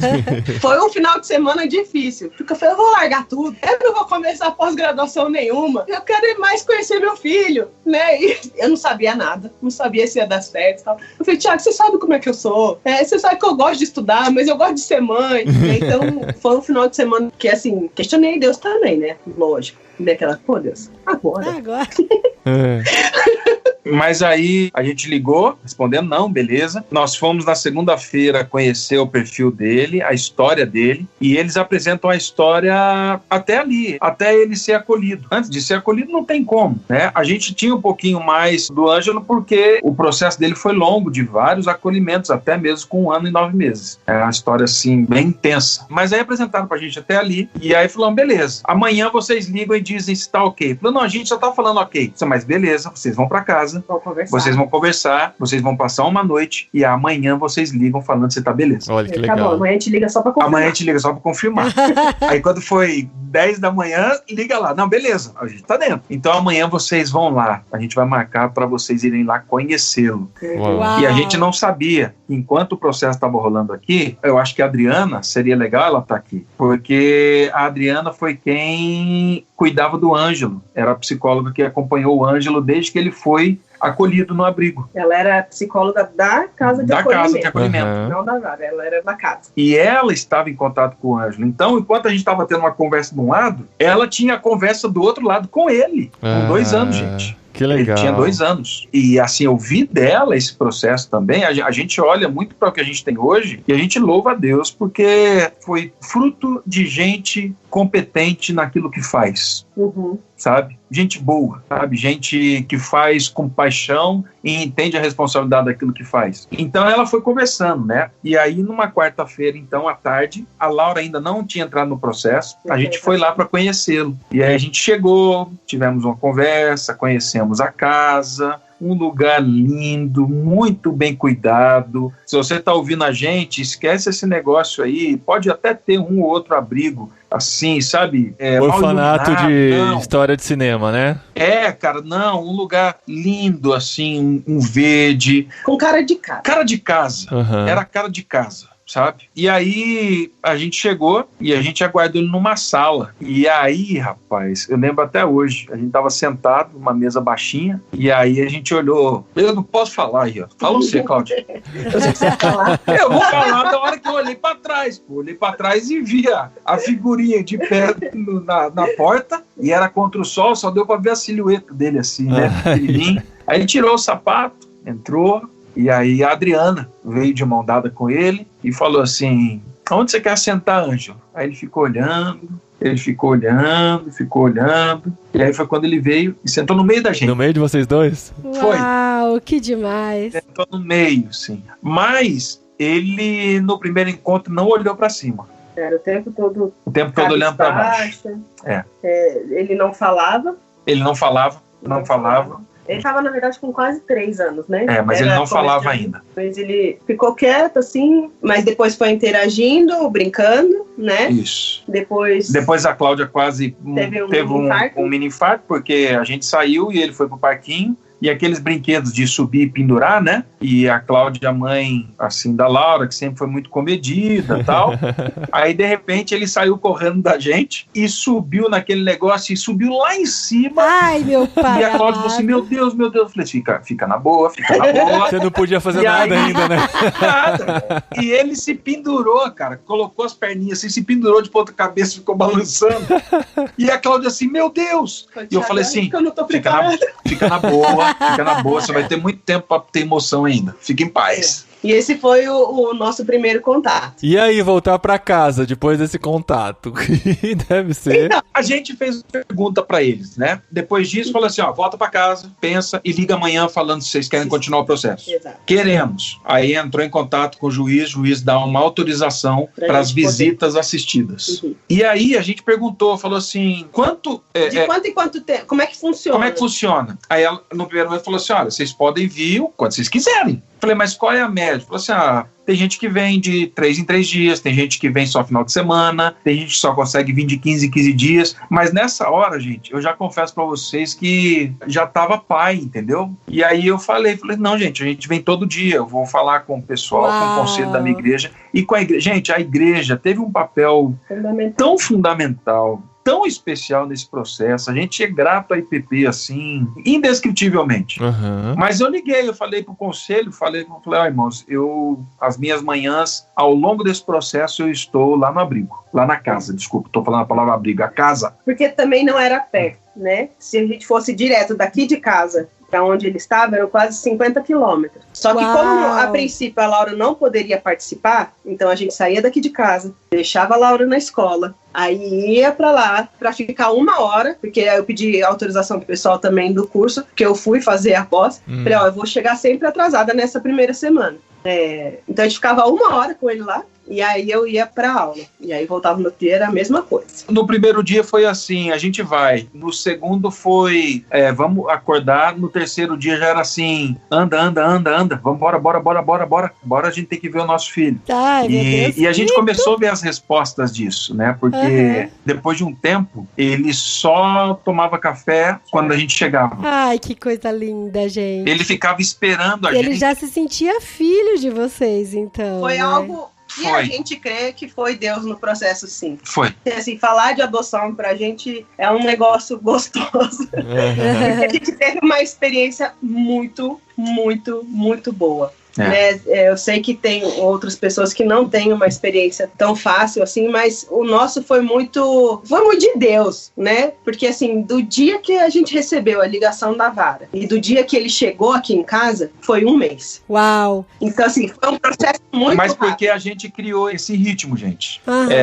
Foi um final de semana difícil. Porque eu falei, eu vou largar tudo. Eu não vou começar pós-graduação nenhuma. Eu quero ir mais conhecer meu filho, né? E eu não sabia nada. Não sabia se ia dar certo e tal. Eu falei, Thiago, você sabe como é que eu sou. Você sabe que eu gosto de estudar, mas eu gosto de ser mãe. Então, foi um final de semana que, assim, questionei Deus também, né? Lógico. Daquela, pô, Deus, agora. Mas aí a gente ligou, respondendo não, beleza. Nós fomos na segunda-feira conhecer o perfil dele, a história dele, e eles apresentam a história até ali, até ele ser acolhido. Antes de ser acolhido não tem como, né? A gente tinha um pouquinho mais do Ângelo porque o processo dele foi longo, de vários acolhimentos, até mesmo com 1 ano e 9 meses. É uma história assim, bem intensa. Mas aí apresentaram pra gente até ali, e aí falaram, beleza, amanhã vocês ligam e dizem se tá ok. Falou, não, a gente já tá falando ok. Mas beleza, vocês vão pra casa, vocês vão conversar, vocês vão passar uma noite e amanhã vocês ligam falando se tá beleza. Olha que legal. Tá bom, amanhã a gente liga só pra confirmar. Amanhã a gente liga só pra confirmar. Aí quando foi 10 da manhã, liga lá. Não, beleza, a gente tá dentro. Então amanhã vocês vão lá. A gente vai marcar pra vocês irem lá conhecê-lo. Uau. E a gente não sabia, enquanto o processo estava rolando aqui, eu acho que a Adriana, seria legal ela estar aqui, porque a Adriana foi quem cuidava do Ângelo, era a psicóloga que acompanhou o Ângelo desde que ele foi acolhido no abrigo. Ela era psicóloga da casa de acolhimento. Da casa de acolhimento. Uhum. Não da vara, ela era da casa. E ela estava em contato com o Ângelo. Então, enquanto a gente estava tendo uma conversa de um lado, ela tinha a conversa do outro lado com ele, com 2 anos, gente. Que legal. Ele tinha 2 anos. E assim, eu vi dela esse processo também. A gente olha muito para o que a gente tem hoje e a gente louva a Deus porque foi fruto de gente competente naquilo que faz. Uhum. Sabe? Gente boa, sabe? Gente que faz com paixão e entende a responsabilidade daquilo que faz. Então ela foi conversando, né? E aí numa quarta-feira, então, à tarde, a Laura ainda não tinha entrado no processo, a gente foi lá para conhecê-lo. E aí a gente chegou, tivemos uma conversa, conhecemos a casa, um lugar lindo, muito bem cuidado. Se você está ouvindo a gente, esquece esse negócio aí, pode até ter um ou outro abrigo, assim, sabe? Orfanato de história de cinema, né? Cara, não, um lugar lindo, assim, um verde. Com cara de casa. Cara de casa, Era cara de casa. Sabe? E aí a gente chegou e a gente aguardou ele numa sala. E aí, rapaz, eu lembro até hoje, a gente tava sentado numa mesa baixinha e aí a gente olhou. Eu não posso falar aí, ó. Fala você, Cláudia. Eu vou falar da hora que eu olhei pra trás. Olhei pra trás e vi a figurinha de pé na porta e era contra o sol, só deu pra ver a silhueta dele assim, né? Aí ele tirou o sapato, entrou. E aí a Adriana veio de mão dada com ele e falou assim, onde você quer sentar, Ângelo? Aí ele ficou olhando, e aí foi quando ele veio e sentou no meio da gente. No meio de vocês dois? Foi. Uau, que demais. Sentou no meio, sim. Mas ele, no primeiro encontro, não olhou para cima. Era o tempo todo olhando para baixo. Ele não falava. Ele estava, na verdade, com quase 3 anos, né? Mas ele não falava ainda. Mas ele ficou quieto, assim, mas depois foi interagindo, brincando, né? Isso. Depois a Cláudia quase teve um mini infarto, porque a gente saiu e ele foi pro parquinho. E aqueles brinquedos de subir e pendurar, né? E a Cláudia, a mãe, assim, da Laura, que sempre foi muito comedida e tal. Aí, de repente, ele saiu correndo da gente e subiu naquele negócio e subiu lá em cima. Ai, meu pai. E a Cláudia falou assim, meu Deus. Eu falei, fica na boa. Você não podia fazer nada ainda, né? Nada. E ele se pendurou, cara. Colocou as perninhas assim, se pendurou de ponta cabeça, ficou balançando. E a Cláudia assim, meu Deus. E eu falei assim, fica na boa, você vai ter muito tempo pra ter emoção ainda. Fica em paz. E esse foi o nosso primeiro contato. E aí, voltar pra casa depois desse contato? Deve ser. Então, a gente fez pergunta pra eles, né? Depois disso, falou assim, volta pra casa, pensa e liga amanhã falando se vocês querem continuar o processo. Exato. Queremos. Aí entrou em contato com o juiz dá uma autorização para as visitas assistidas. Uhum. E aí a gente perguntou, falou assim, quanto em quanto tempo? Como é que funciona? Aí ela, no primeiro momento, falou assim, olha, vocês podem vir quando vocês quiserem. Falei, mas qual é a média? Falou assim, tem gente que vem de 3 em 3 dias, tem gente que vem só final de semana, tem gente que só consegue vir de 15 em 15 dias, mas nessa hora, gente, eu já confesso pra vocês que já tava pai, entendeu? E aí eu falei, não, gente, a gente vem todo dia, eu vou falar com o pessoal, com o conselho da minha igreja, e com a igreja. Gente, a igreja teve um papel tão fundamental, tão especial nesse processo. A gente é grato à IPP, assim, indescritivelmente. Uhum. Mas eu liguei, eu falei pro conselho, falei, irmãos, as minhas manhãs, ao longo desse processo, eu estou lá no abrigo, lá na casa, desculpa, estou falando a palavra abrigo, a casa. Porque também não era perto, né? Se a gente fosse direto daqui de casa para onde ele estava, eram quase 50 quilômetros. Só que como a princípio a Laura não poderia participar, então a gente saía daqui de casa, deixava a Laura na escola, aí ia pra lá pra ficar 1 hora, porque eu pedi autorização pro pessoal também do curso, que eu fui fazer a pós. Falei, eu vou chegar sempre atrasada nessa primeira semana. Então a gente ficava 1 hora com ele lá, e aí eu ia pra aula. E aí voltava no dia, era a mesma coisa. No primeiro dia foi assim, a gente vai. No segundo foi, vamos acordar. No terceiro dia já era assim, anda. Vamos, bora, a gente tem que ver o nosso filho. Ai, meu Deus. E a gente começou a ver as respostas disso, né? Porque depois de um tempo, ele só tomava café quando a gente chegava. Ai, que coisa linda, gente. Ele ficava esperando a gente. Ele já se sentia filho de vocês, então. Foi, né? Algo... E a Foi. gente crê que foi Deus no processo, sim. Foi. Assim, falar de adoção pra gente é um negócio gostoso. Porque a gente teve uma experiência muito, muito, muito boa. Né? Eu sei que tem outras pessoas que não têm uma experiência tão fácil assim, mas o nosso foi muito de Deus, né? Porque assim, do dia que a gente recebeu a ligação da vara e do dia que ele chegou aqui em casa, foi 1 mês. Uau! Então assim, foi um processo muito Mas rápido. porque a gente criou esse ritmo, gente.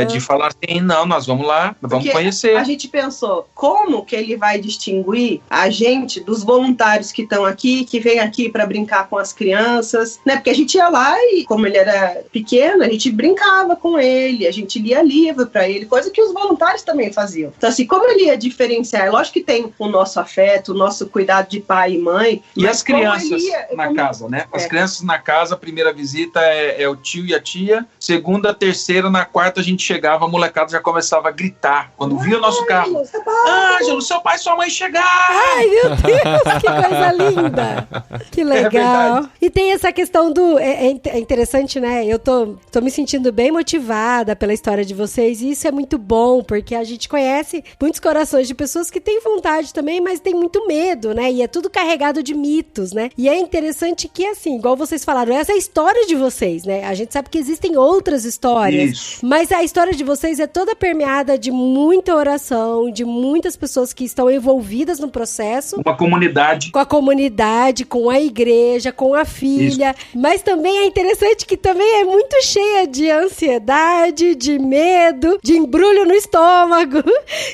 De falar assim, não, nós vamos lá, vamos Porque conhecer. A gente pensou, como que ele vai distinguir a gente dos voluntários que estão aqui, que vêm aqui para brincar com as crianças, né? Porque a gente ia lá e, como ele era pequeno, a gente brincava com ele, a gente lia livro para ele, coisa que os voluntários também faziam. Então, assim, como ele ia diferenciar? Lógico que tem o nosso afeto, o nosso cuidado de pai e mãe. E as crianças na casa, né? As crianças na casa, a primeira visita é o tio e a tia. Segunda, terceira, na quarta a gente chegava, a molecada já começava a gritar. Quando via o nosso carro. Ângelo, seu pai e sua mãe chegaram! Ai, meu Deus, que coisa linda! Que legal. E tem essa questão do... É interessante, né? Eu tô me sentindo bem motivada pela história de vocês e isso é muito bom, porque a gente conhece muitos corações de pessoas que têm vontade também, mas tem muito medo, né? E é tudo carregado de mitos, né? E é interessante que, assim, igual vocês falaram, essa é a história de vocês, né? A gente sabe que existem outras histórias, mas a história de vocês é toda permeada de muita oração, de muitas pessoas que estão envolvidas no processo. Uma comunidade. Com a comunidade, com a igreja, com a filha. Isso. Mas também é interessante que também é muito cheia de ansiedade, de medo, de embrulho no estômago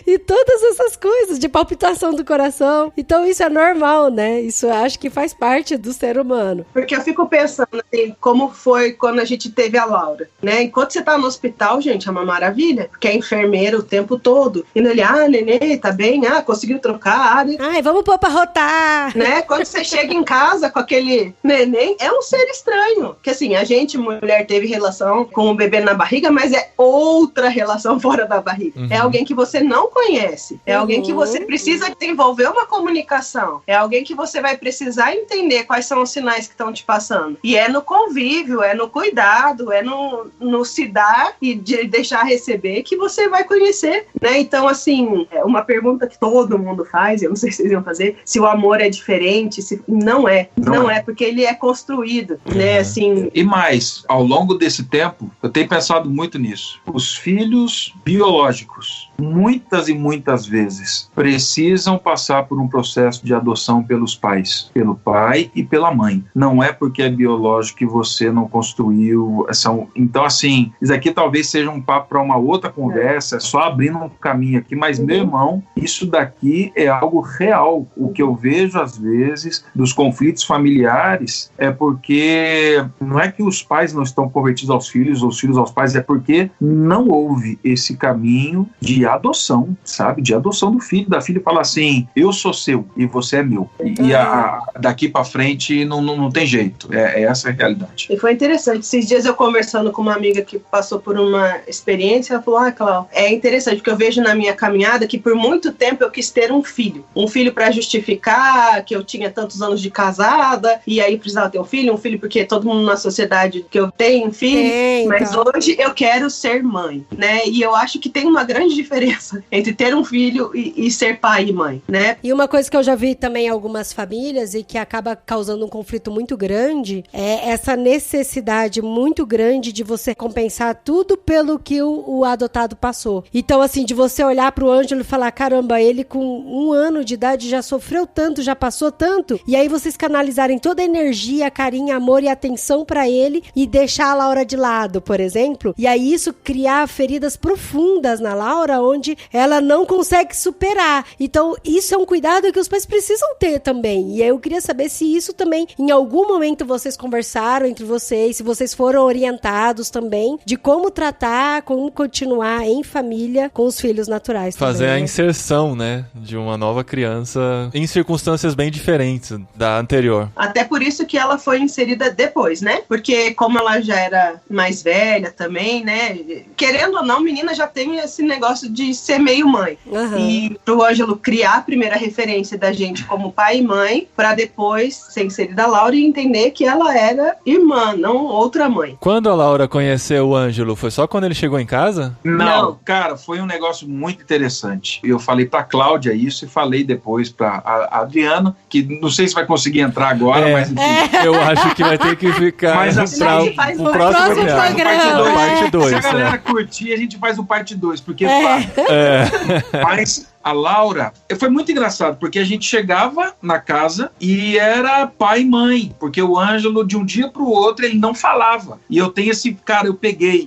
e todas essas coisas, de palpitação do coração. Então isso é normal, né? Isso eu acho que faz parte do ser humano. Porque eu fico pensando assim, como foi quando a gente teve a Laura, né? Enquanto você tá no hospital, gente, é uma maravilha, porque é enfermeira o tempo todo. Indo ali, neném, tá bem? Conseguiu trocar? Ai, vamos pôr pra rotar. Né? Quando você chega em casa com aquele neném, é um ser estranho. Que assim, a gente, mulher, teve relação com o bebê na barriga, mas é outra relação fora da barriga. É alguém que você não conhece. É alguém que você precisa desenvolver uma comunicação. É alguém que você vai precisar entender quais são os sinais que estão te passando. E é no convívio, é no cuidado, é no se dar e de deixar receber que você vai conhecer, né? Então, assim, é uma pergunta que todo mundo faz, eu não sei se vocês iam fazer, se o amor é diferente, se... Não é, porque ele é construído, né? Assim... E mais, ao longo desse tempo, eu tenho pensado muito nisso. Os filhos biológicos, muitas e muitas vezes, precisam passar por um processo de adoção pelos pais, pelo pai e pela mãe. Não é porque é biológico que você não construiu essa... Então, assim, isso aqui talvez seja um papo para uma outra conversa, é só abrindo um caminho aqui, mas, meu irmão, isso daqui é algo real. O que eu vejo, às vezes, dos conflitos familiares é porque não é que os pais não estão convertidos aos filhos, ou os filhos aos pais, é porque não houve esse caminho de adoção, sabe? De adoção do filho, da filha falar assim, eu sou seu e você é meu. E daqui pra frente não tem jeito. É essa a realidade. E foi interessante. Esses dias eu conversando com uma amiga que passou por uma experiência, ela falou, Cláudia, é interessante, porque eu vejo na minha caminhada que por muito tempo eu quis ter um filho. Um filho pra justificar que eu tinha tantos anos de casada, e aí precisava ter um filho porque todo mundo na sociedade que eu tenho filho, mas hoje eu quero ser mãe, né? E eu acho que tem uma grande diferença diferença entre ter um filho e ser pai e mãe, né? E uma coisa que eu já vi também em algumas famílias e que acaba causando um conflito muito grande é essa necessidade muito grande de você compensar tudo pelo que o adotado passou. Então, assim, de você olhar pro Ângelo e falar, caramba, ele com 1 ano de idade já sofreu tanto, já passou tanto, e aí vocês canalizarem toda a energia, carinho, amor e atenção pra ele e deixar a Laura de lado, por exemplo, e aí isso criar feridas profundas na Laura, onde ela não consegue superar. Então, isso é um cuidado que os pais precisam ter também. E eu queria saber se isso também, em algum momento, vocês conversaram entre vocês, se vocês foram orientados também de como tratar, como continuar em família com os filhos naturais. Fazer também, a inserção, né, de uma nova criança em circunstâncias bem diferentes da anterior. Até por isso que ela foi inserida depois, né? Porque como ela já era mais velha também, né? Querendo ou não, menina já tem esse negócio de ser meio mãe. Uhum. E pro Ângelo criar a primeira referência da gente como pai e mãe, pra depois ser inserida a Laura e entender que ela era irmã, não outra mãe. Quando a Laura conheceu o Ângelo, foi só quando ele chegou em casa? Não, cara, foi um negócio muito interessante. Eu falei pra Cláudia isso e falei depois pra Adriana, que não sei se vai conseguir entrar agora, mas enfim. Eu acho que vai ter que ficar mas assim, para o próximo programa. Parte 2. Se a galera curtir, a gente faz o parte 2, porque mas a Laura, foi muito engraçado, porque a gente chegava na casa e era pai e mãe, porque o Ângelo, de um dia pro outro, ele não falava. E eu tenho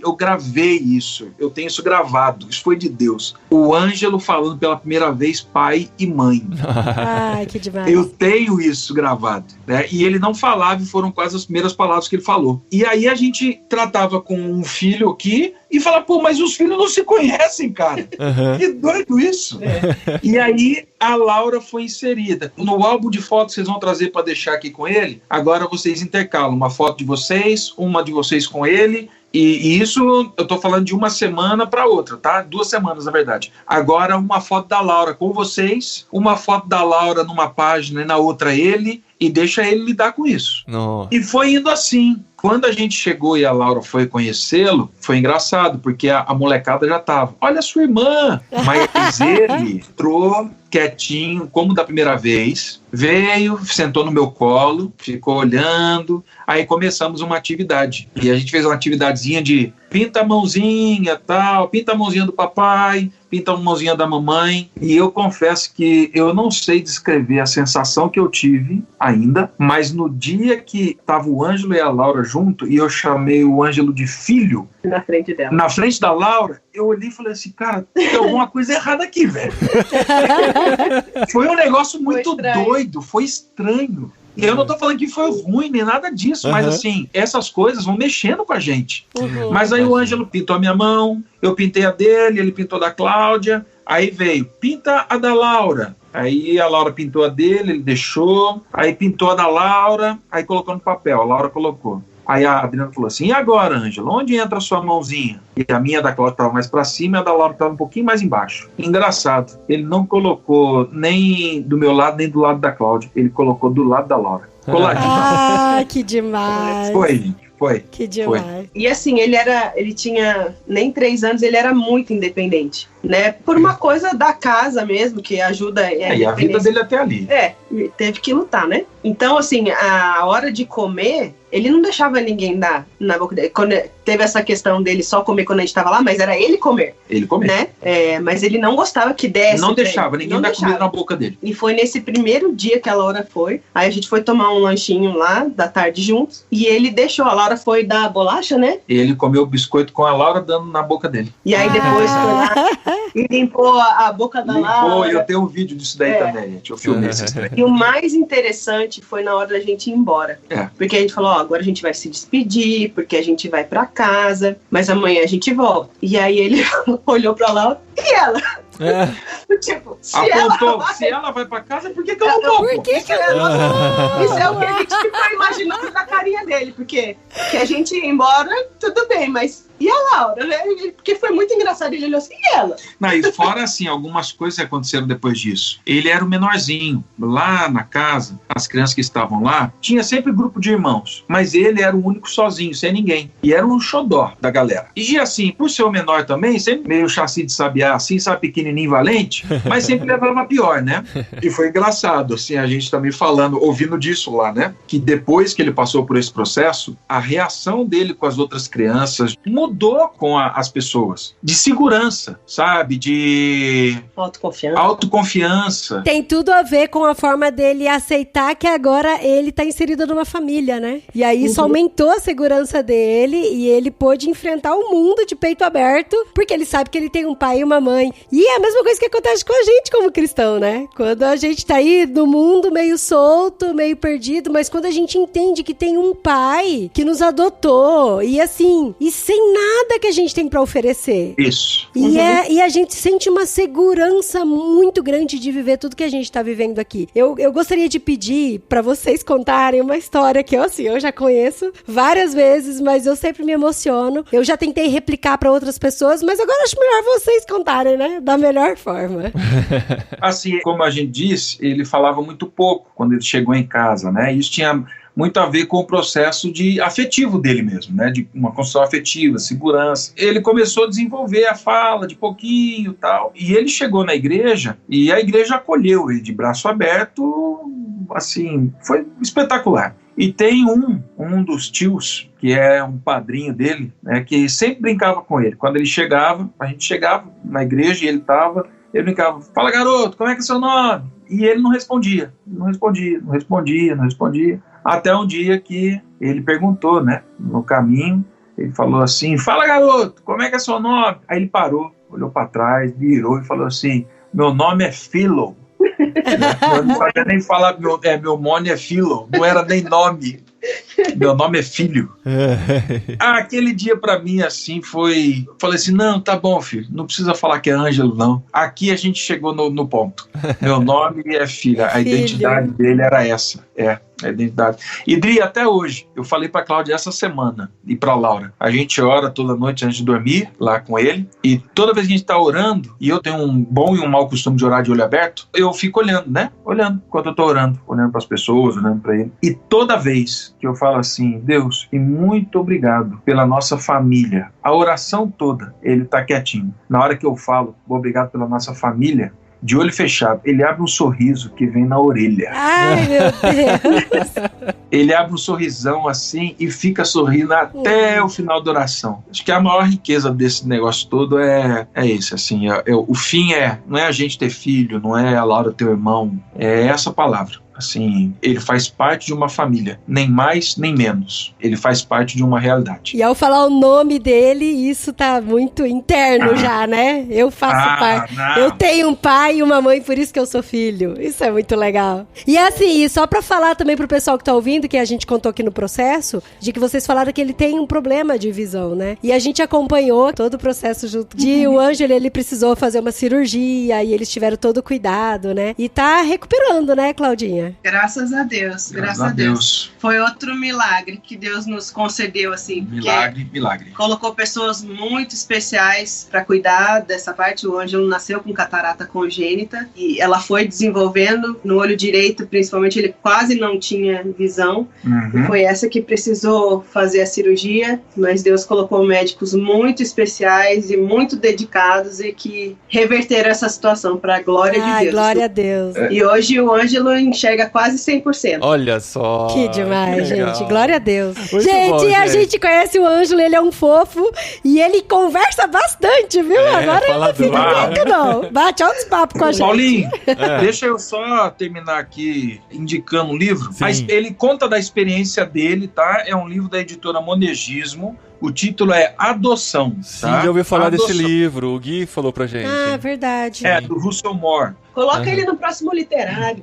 eu gravei isso, eu tenho isso gravado, isso foi de Deus. O Ângelo falando pela primeira vez pai e mãe. Ai, que demais. Eu tenho isso gravado, né? E ele não falava e foram quase as primeiras palavras que ele falou. E aí a gente tratava com um filho aqui e falava, pô, mas os filhos não se conhecem, cara. Uhum. Que doido isso. E aí a Laura foi inserida. No álbum de fotos que vocês vão trazer para deixar aqui com ele, agora vocês intercalam uma foto de vocês, uma de vocês com ele. E isso eu tô falando de uma semana para outra, tá? 2 semanas, na verdade. Agora uma foto da Laura com vocês, uma foto da Laura numa página e na outra ele, e deixa ele lidar com isso. Não. E foi indo assim. Quando a gente chegou e a Laura foi conhecê-lo, foi engraçado, porque a molecada já tava, olha a sua irmã. Mas ele entrou quietinho, como da primeira vez, veio, sentou no meu colo, ficou olhando, aí começamos uma atividade. E a gente fez uma atividadezinha de pinta a mãozinha, tal, pinta a mãozinha do papai, pinta a mãozinha da mamãe. E eu confesso que eu não sei descrever a sensação que eu tive ainda, mas no dia que tava o Ângelo e a Laura junto, e eu chamei o Ângelo de filho, na frente dela, na frente da Laura, eu olhei e falei assim, cara, tem alguma coisa errada aqui, velho. Foi um negócio muito doido, foi estranho. E eu não tô falando que foi ruim, nem nada disso, mas assim, essas coisas vão mexendo com a gente. Mas aí o Ângelo pintou a minha mão, eu pintei a dele, ele pintou a da Cláudia, aí veio, pinta a da Laura. Aí a Laura pintou a dele, ele deixou, aí pintou a da Laura, aí colocou no papel, a Laura colocou. Aí a Adriana falou assim, e agora, Ângelo, onde entra a sua mãozinha? E a minha da Cláudia estava mais para cima e a da Laura estava um pouquinho mais embaixo. Engraçado, ele não colocou nem do meu lado, nem do lado da Cláudia. Ele colocou do lado da Laura. Coladinho. Ah, que demais. Foi. Que demais. Foi. E assim, ele tinha nem 3 anos, ele era muito independente, né? Por uma coisa da casa mesmo, que ajuda... E a vida dele até ali. Teve que lutar, né? Então, assim, a hora de comer, ele não deixava ninguém dar na boca dele. Quando teve essa questão dele só comer quando a gente tava lá, mas era ele comer. Ele comia. Né? Mas ele não gostava que desse. Não deixava ninguém dar comida na boca dele. E foi nesse primeiro dia que a Laura foi. Aí a gente foi tomar um lanchinho lá, da tarde juntos. E ele deixou. A Laura foi dar bolacha, né? Ele comeu o biscoito com a Laura dando na boca dele. E aí depois foi lá e limpou a boca da Laura. Eu tenho um vídeo disso daí também, gente. Eu filmei isso daí. E o mais interessante foi na hora da gente ir embora. Porque a gente falou, agora a gente vai se despedir, porque a gente vai pra casa, mas amanhã a gente volta. E aí ele olhou pra Laura, e ela? Tipo, se ela vai pra casa, por que eu não vou? Por que ela não vou? Isso é o que a gente ficou imaginando da cabeça carinha dele, porque que a gente ia embora, tudo bem, mas e a Laura, né? Porque foi muito engraçado, ele olhou assim, e ela? Não, e fora, assim, algumas coisas que aconteceram depois disso. Ele era o menorzinho. Lá na casa, as crianças que estavam lá, tinha sempre grupo de irmãos, mas ele era o único sozinho, sem ninguém. E era um xodó da galera. E assim, por ser o menor também, sempre meio chassi de sabiá, assim, sabe, pequenininho, valente, mas sempre levava pior, né? E foi engraçado, assim, a gente também falando, ouvindo disso lá, né? Que depois que ele passou por esse processo, a reação dele com as outras crianças mudou com as pessoas. De segurança, sabe? De autoconfiança. Tem tudo a ver com a forma dele aceitar que agora ele tá inserido numa família, né? E aí isso aumentou a segurança dele e ele pôde enfrentar o mundo de peito aberto, porque ele sabe que ele tem um pai e uma mãe. E é a mesma coisa que acontece com a gente como cristão, né? Quando a gente tá aí no mundo meio solto, meio perdido, mas quando a gente entende que tem um pai que nos adotou e assim, e sem nada que a gente tem pra oferecer. Isso. E a gente sente uma segurança muito grande de viver tudo que a gente tá vivendo aqui. Eu gostaria de pedir pra vocês contarem uma história que eu já conheço várias vezes, mas eu sempre me emociono. Eu já tentei replicar pra outras pessoas, mas agora acho melhor vocês contarem, né? Da melhor forma. Assim, como a gente disse, ele falava muito pouco quando ele chegou em casa, né? Isso tinha muito a ver com o processo afetivo dele mesmo, né? De uma construção afetiva, segurança. Ele começou a desenvolver a fala de pouquinho e tal. E ele chegou na igreja e a igreja acolheu ele de braço aberto, assim, foi espetacular. E tem um dos tios, que é um padrinho dele, né? Que sempre brincava com ele. Quando ele chegava, a gente chegava na igreja e ele brincava, fala garoto, como é que é seu nome? E ele não respondia. Até um dia que ele perguntou, né, no caminho, ele falou assim, fala garoto, como é que é seu nome? Aí ele parou, olhou para trás, virou e falou assim, meu nome é Philo. Eu não sabia nem falar, meu nome é Philo, não era nem nome. Meu nome é filho. Aquele dia pra mim assim foi, falei assim, não, tá bom filho, não precisa falar que é Ângelo não, aqui a gente chegou no ponto, meu nome é filho, a identidade dele era essa, a identidade. E Dri, até hoje, eu falei pra Cláudia essa semana e pra Laura, a gente ora toda noite antes de dormir lá com ele, e toda vez que a gente tá orando, e eu tenho um bom e um mau costume de orar de olho aberto, eu fico olhando, né, enquanto eu tô orando pras pessoas, olhando pra ele, e toda vez que eu falo assim, Deus, e muito obrigado pela nossa família, a oração toda, ele tá quietinho. Na hora que eu falo, obrigado pela nossa família, de olho fechado, ele abre um sorriso que vem na orelha. Ai, meu Deus! Ele abre um sorrisão assim e fica sorrindo até o final da oração. Acho que a maior riqueza desse negócio todo é esse, assim, o fim não é a gente ter filho, não é a Laura ter irmão, é essa palavra. Assim, ele faz parte de uma família, nem mais nem menos. Ele faz parte de uma realidade. E ao falar o nome dele, isso tá muito interno já, né? Eu faço parte. Não. Eu tenho um pai e uma mãe, por isso que eu sou filho. Isso é muito legal. E assim, só pra falar também pro pessoal que tá ouvindo, que a gente contou aqui no processo, de que vocês falaram que ele tem um problema de visão, né? E a gente acompanhou todo o processo junto. O Ângelo, ele precisou fazer uma cirurgia e eles tiveram todo o cuidado, né? E tá recuperando, né, Claudinha? Graças a Deus, graças a Deus. Foi outro milagre que Deus nos concedeu, assim. Milagre. Colocou pessoas muito especiais para cuidar dessa parte. O Ângelo nasceu com catarata congênita e ela foi desenvolvendo no olho direito, principalmente ele quase não tinha visão. E foi essa que precisou fazer a cirurgia, mas Deus colocou médicos muito especiais e muito dedicados e que reverteram essa situação para a glória de Deus. Glória a Deus. E hoje o Ângelo enxerga quase 100%. Olha só. Que demais, gente. Glória a Deus. Muito gente, bom, a gente conhece o Ângelo, ele é um fofo e ele conversa bastante, viu? Agora ele não fica louco, não. Bate altos papos com a gente. Paulinho, deixa eu só terminar aqui indicando um livro. Mas ele conta da experiência dele, tá? É um livro da editora Monegismo, O título é Adoção. Sim, já ouvi falar desse livro. O Gui falou pra gente. Ah, verdade. É, do Russell Moore. Coloca ele no próximo literário.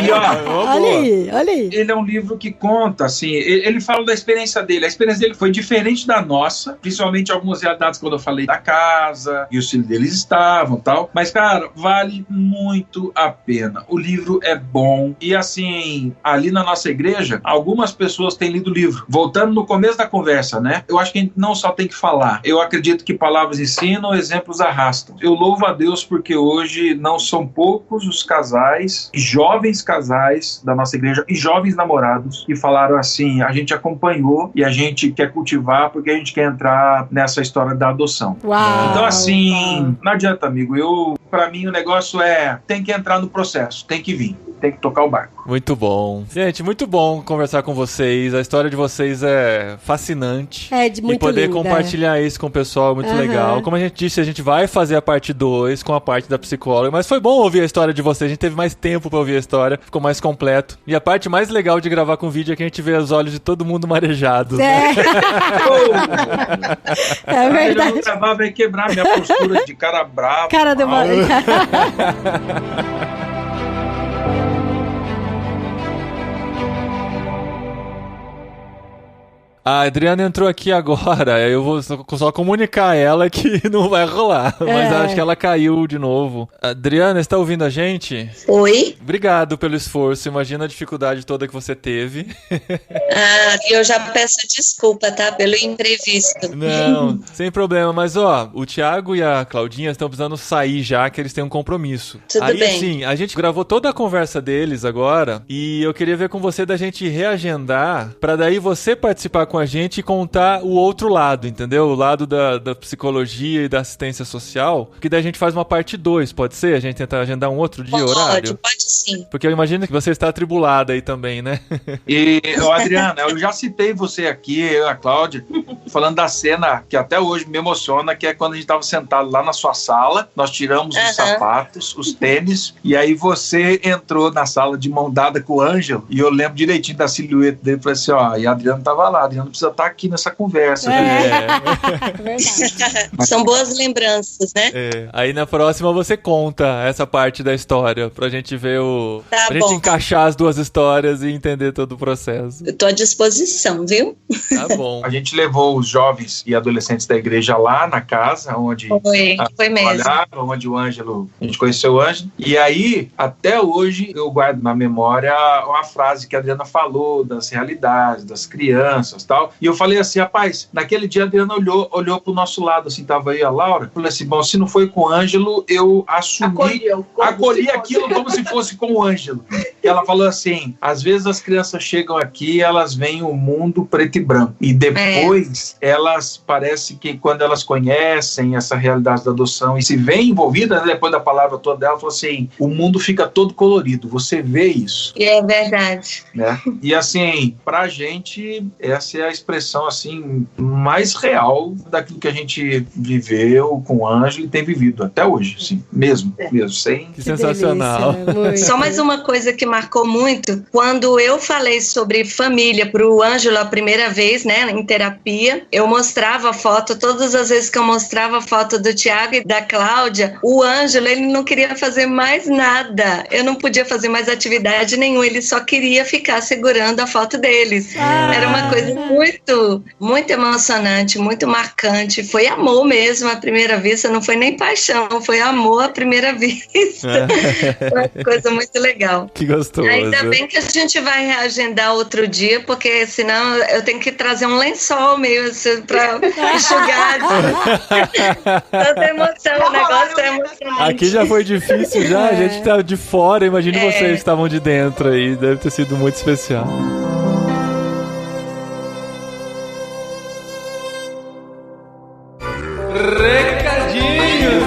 E, olha aí. Ele é um livro que conta, assim, ele fala da experiência dele. A experiência dele foi diferente da nossa, principalmente algumas realidades quando eu falei da casa e os filhos deles estavam e tal. Mas, cara, vale muito a pena. O livro é bom. E, assim, ali na nossa igreja, algumas pessoas têm lido o livro. Voltando no começo da conversa, né? Eu acho que a gente não só tem que falar. Eu acredito que palavras ensinam, exemplos arrastam. Eu louvo a Deus porque hoje não são poucos os casais, jovens casais da nossa igreja e jovens namorados que falaram assim, a gente acompanhou e a gente quer cultivar porque a gente quer entrar nessa história da adoção. Uau, então assim, não adianta, amigo, pra mim o negócio tem que entrar no processo, tem que vir. Tem que tocar o barco. Muito bom. Gente, muito bom conversar com vocês. A história de vocês é fascinante. É, muito E poder linda. compartilhar isso com o pessoal é muito legal. Como a gente disse, a gente vai fazer a parte 2 com a parte da psicóloga. Mas foi bom ouvir a história de vocês. A gente teve mais tempo pra ouvir a história. Ficou mais completo. E a parte mais legal de gravar com vídeo é que a gente vê os olhos de todo mundo marejados. É, é verdade. Eu não gravar, vai quebrar minha postura de cara bravo. Cara do mal. A Adriana entrou aqui agora, eu vou só comunicar a ela que não vai rolar, mas acho que ela caiu de novo. Adriana, está ouvindo a gente? Oi? Obrigado pelo esforço, imagina a dificuldade toda que você teve. Eu já peço desculpa, tá? Pelo imprevisto. Não, sem problema, mas o Thiago e a Claudinha estão precisando sair já, que eles têm um compromisso. Tudo Aí, bem. Assim, a gente gravou toda a conversa deles agora, e eu queria ver com você da gente reagendar, pra daí você participar com a gente e contar o outro lado, entendeu? O lado da psicologia e da assistência social, que daí a gente faz uma parte 2, pode ser? A gente tentar agendar um outro dia, horário? Pode sim. Porque eu imagino que você está atribulada aí também, né? E, Adriana, eu já citei você aqui, eu e a Cláudia, falando da cena que até hoje me emociona, que é quando a gente estava sentado lá na sua sala, nós tiramos os sapatos, os tênis, e aí você entrou na sala de mão dada com o Ângelo, e eu lembro direitinho da silhueta dele, falei assim, e a Adriana estava lá, a Adriana precisa estar aqui nessa conversa. Verdade. São boas lembranças, né? Aí na próxima você conta essa parte da história, pra gente ver Tá pra bom. gente encaixar as duas histórias e entender todo o processo. Eu tô à disposição, viu? Tá bom. A gente levou os jovens e adolescentes da igreja lá na casa, onde Foi mesmo. onde o Ângelo, a gente conheceu o Ângelo, e aí, até hoje, eu guardo na memória uma frase que a Adriana falou das realidades, das crianças e tal, e eu falei assim, rapaz, naquele dia a Adriana olhou pro nosso lado, assim, tava aí a Laura, falei assim, bom, se não foi com o Ângelo, eu acolhi aquilo como se fosse com o Ângelo. E ela falou assim, às vezes as crianças chegam aqui, elas veem o mundo preto e branco, e depois elas, parece que quando elas conhecem essa realidade da adoção e se veem envolvidas, né, depois da palavra toda dela, falou assim, o mundo fica todo colorido, você vê isso. É verdade. Né? E assim, pra gente, essa é a expressão assim, mais real daquilo que a gente viveu com o Ângelo e tem vivido até hoje, assim, mesmo, sem... Que sensacional. Delícia, Só mais uma coisa que marcou muito, quando eu falei sobre família pro Ângelo a primeira vez, né, em terapia, eu mostrava a foto, todas as vezes que eu mostrava a foto do Thiago e da Cláudia, o Ângelo, ele não queria fazer mais nada, eu não podia fazer mais atividade nenhuma, ele só queria ficar segurando a foto deles. Era uma coisa muito, muito emocionante, muito marcante, foi amor mesmo à primeira vista, não foi nem paixão, foi amor à primeira vista. Foi uma coisa muito legal. Que gostoso. Ainda bem que a gente vai reagendar outro dia, porque senão eu tenho que trazer um lençol meio assim pra enxugar. Tanta emoção, o negócio é emocionante. Aqui já foi difícil, já. A gente tá de fora, imagine vocês que estavam de dentro aí. Deve ter sido muito especial. Recadinhos!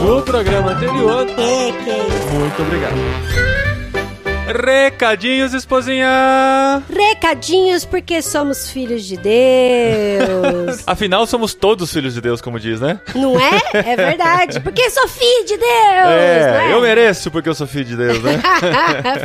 No programa anterior. Muito obrigado. Recadinhos, esposinha! Recadinhos porque somos filhos de Deus. Afinal, somos todos filhos de Deus, como diz, né? Não é? É verdade. Porque sou filho de Deus! Eu mereço porque eu sou filho de Deus, né?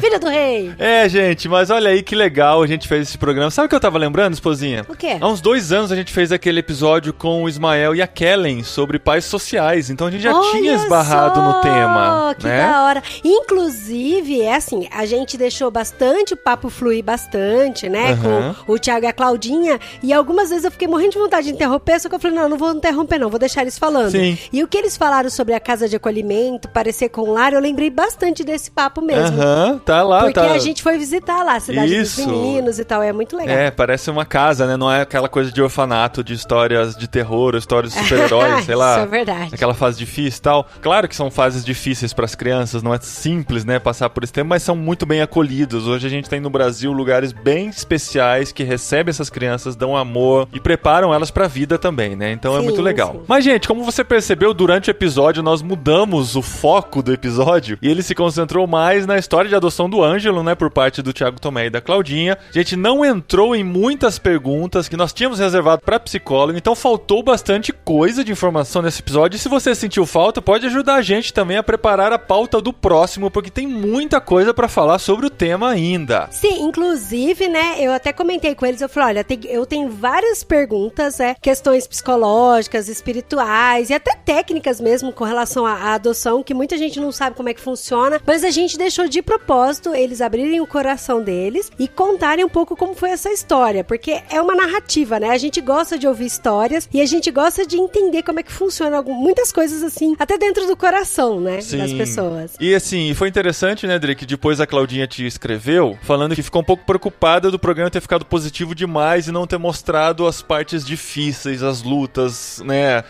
Filho do rei. Gente, mas olha aí que legal a gente fez esse programa. Sabe o que eu tava lembrando, esposinha? O quê? Há uns 2 anos a gente fez aquele episódio com o Ismael e a Kellen sobre pais sociais. Então a gente já tinha esbarrado no tema, que né? Da hora. Inclusive, assim, a gente deixou bastante o papo fluir bastante, né? Com o Thiago e a Claudinha. E algumas vezes eu fiquei morrendo de vontade de interromper, só que eu falei, não vou interromper não, vou deixar eles falando. Sim. E o que eles falaram sobre a casa de acolhimento, parecer com lar, eu lembrei bastante desse papo mesmo. Tá lá, porque a gente foi visitar lá a cidade dos meninos e tal, é muito legal. Parece uma casa, né? Não é aquela coisa de orfanato, de histórias de terror, histórias de super-heróis, sei lá. Isso é verdade. Aquela fase difícil e tal. Claro que são fases difíceis para as crianças, não é simples, né, passar por esse tempo, mas são muito bem acolhidos. Hoje a gente tem no Brasil lugares bem especiais que recebem essas crianças, dão amor e preparam elas pra vida também, né? Então é muito legal. Sim. Mas, gente, como você percebeu, durante o episódio nós mudamos o foco do episódio e ele se concentrou mais na história de adoção do Ângelo, né, por parte do Thiago Tomé e da Claudinha. A gente não entrou em muitas perguntas que nós tínhamos reservado pra psicólogo, então faltou bastante coisa de informação nesse episódio. E se você sentiu falta, pode ajudar a gente também a preparar a pauta do próximo, porque tem muita coisa pra falar sobre o tema ainda. Sim, inclusive, né, eu até comentei com eles, eu falei, olha, eu tenho várias perguntas, questões psicológicas, espirituais e até técnicas mesmo com relação à adoção, que muita gente não sabe como é que funciona, mas a gente deixou de propósito eles abrirem o coração deles e contarem um pouco como foi essa história, porque é uma narrativa, né? A gente gosta de ouvir histórias e a gente gosta de entender como é que funciona muitas coisas assim, até dentro do coração, né? Sim. Das pessoas. E assim, foi interessante, né, Dri, que depois a Claudinha te escreveu falando que ficou um pouco preocupada do programa ter ficado positivo demais e não ter mostrado as partes difíceis, as lutas, né?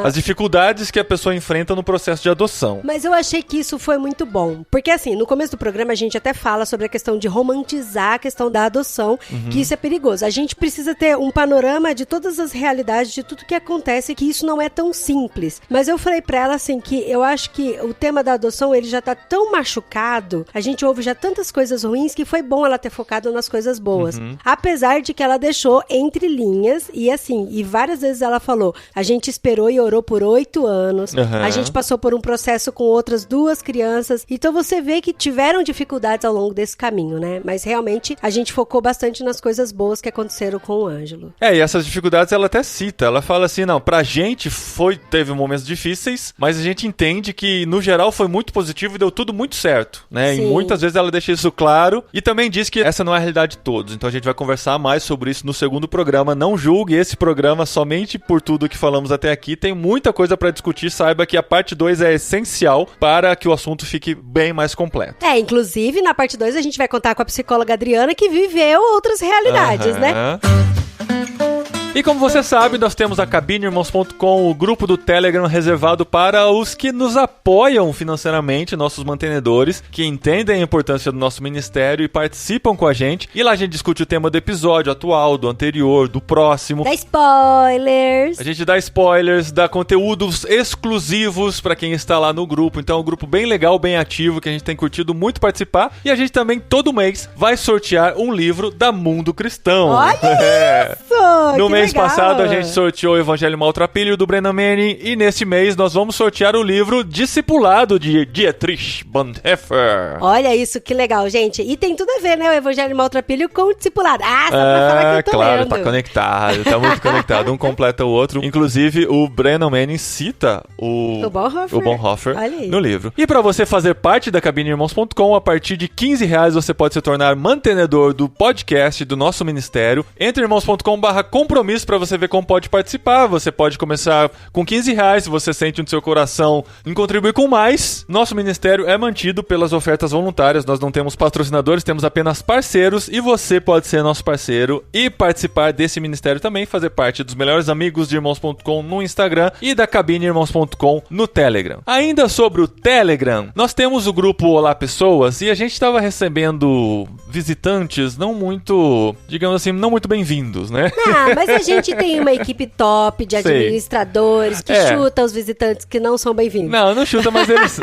As dificuldades que a pessoa enfrenta no processo de adoção. Mas eu achei que isso foi muito bom, porque assim, no começo do programa a gente até fala sobre a questão de romantizar a questão da adoção, que isso é perigoso. A gente precisa ter um panorama de todas as realidades, de tudo que acontece, que isso não é tão simples. Mas eu falei pra ela assim, que eu acho que o tema da adoção, ele já tá tão machucado, a gente ouve já tantas coisas ruins, que foi bom ela ter focado nas coisas boas. Apesar de que ela deixou entre linhas, e assim, e várias vezes ela falou, a gente esperou e orou por 8 anos, a gente passou por um processo com outras 2 crianças, então você vê que tiveram dificuldades ao longo desse caminho, né? Mas realmente a gente focou bastante nas coisas boas que aconteceram com o Ângelo. E essas dificuldades ela até cita, ela fala assim, não, pra gente teve momentos difíceis, mas a gente entende que no geral foi muito positivo e deu tudo muito certo, né? Sim. E muitas vezes ela deixa isso claro e também diz que essa não é a realidade de todos, então a gente vai conversar mais sobre isso no segundo programa. Não julgue esse programa somente por tudo que falamos até aqui, tem muita coisa pra discutir, saiba que a parte 2 é essencial para que o assunto fique bem mais completo. Inclusive na parte 2 a gente vai contar com a psicóloga Adriana, que viveu outras realidades, né? E como você sabe, nós temos a cabineirmãos.com, o grupo do Telegram reservado para os que nos apoiam financeiramente, nossos mantenedores, que entendem a importância do nosso ministério e participam com a gente. E lá a gente discute o tema do episódio atual, do anterior, do próximo. Dá spoilers! A gente dá spoilers, dá conteúdos exclusivos para quem está lá no grupo. Então é um grupo bem legal, bem ativo, que a gente tem curtido muito participar. E a gente também, todo mês, vai sortear um livro da Mundo Cristão. Olha isso! No mês passado a gente sorteou o Evangelho Maltrapilho do Brennan Manning e nesse mês nós vamos sortear o livro Discipulado de Dietrich Bonhoeffer. Olha isso, que legal, gente. E tem tudo a ver, né, o Evangelho Maltrapilho com o Discipulado. Só pra falar que eu tô claro, lendo. Tá conectado, tá muito conectado, um completa o outro. Inclusive o Brennan Manning cita o Bonhoeffer no livro. E pra você fazer parte da cabineirmãos.com, a partir de R$15 você pode se tornar mantenedor do podcast do nosso ministério. Entre irmãos.com/compromisso para você ver como pode participar. Você pode começar com R$15 se você sente no seu coração em contribuir com mais. Nosso ministério é mantido pelas ofertas voluntárias. Nós não temos patrocinadores, temos apenas parceiros e você pode ser nosso parceiro e participar desse ministério também, fazer parte dos melhores amigos de irmãos.com no Instagram e da cabineirmãos.com no Telegram. Ainda sobre o Telegram, nós temos o grupo Olá Pessoas e a gente estava recebendo visitantes não muito, digamos assim, não muito bem-vindos, né? Não, mas a gente tem uma equipe top de administradores que chuta os visitantes que não são bem-vindos. Não chuta, mas eles...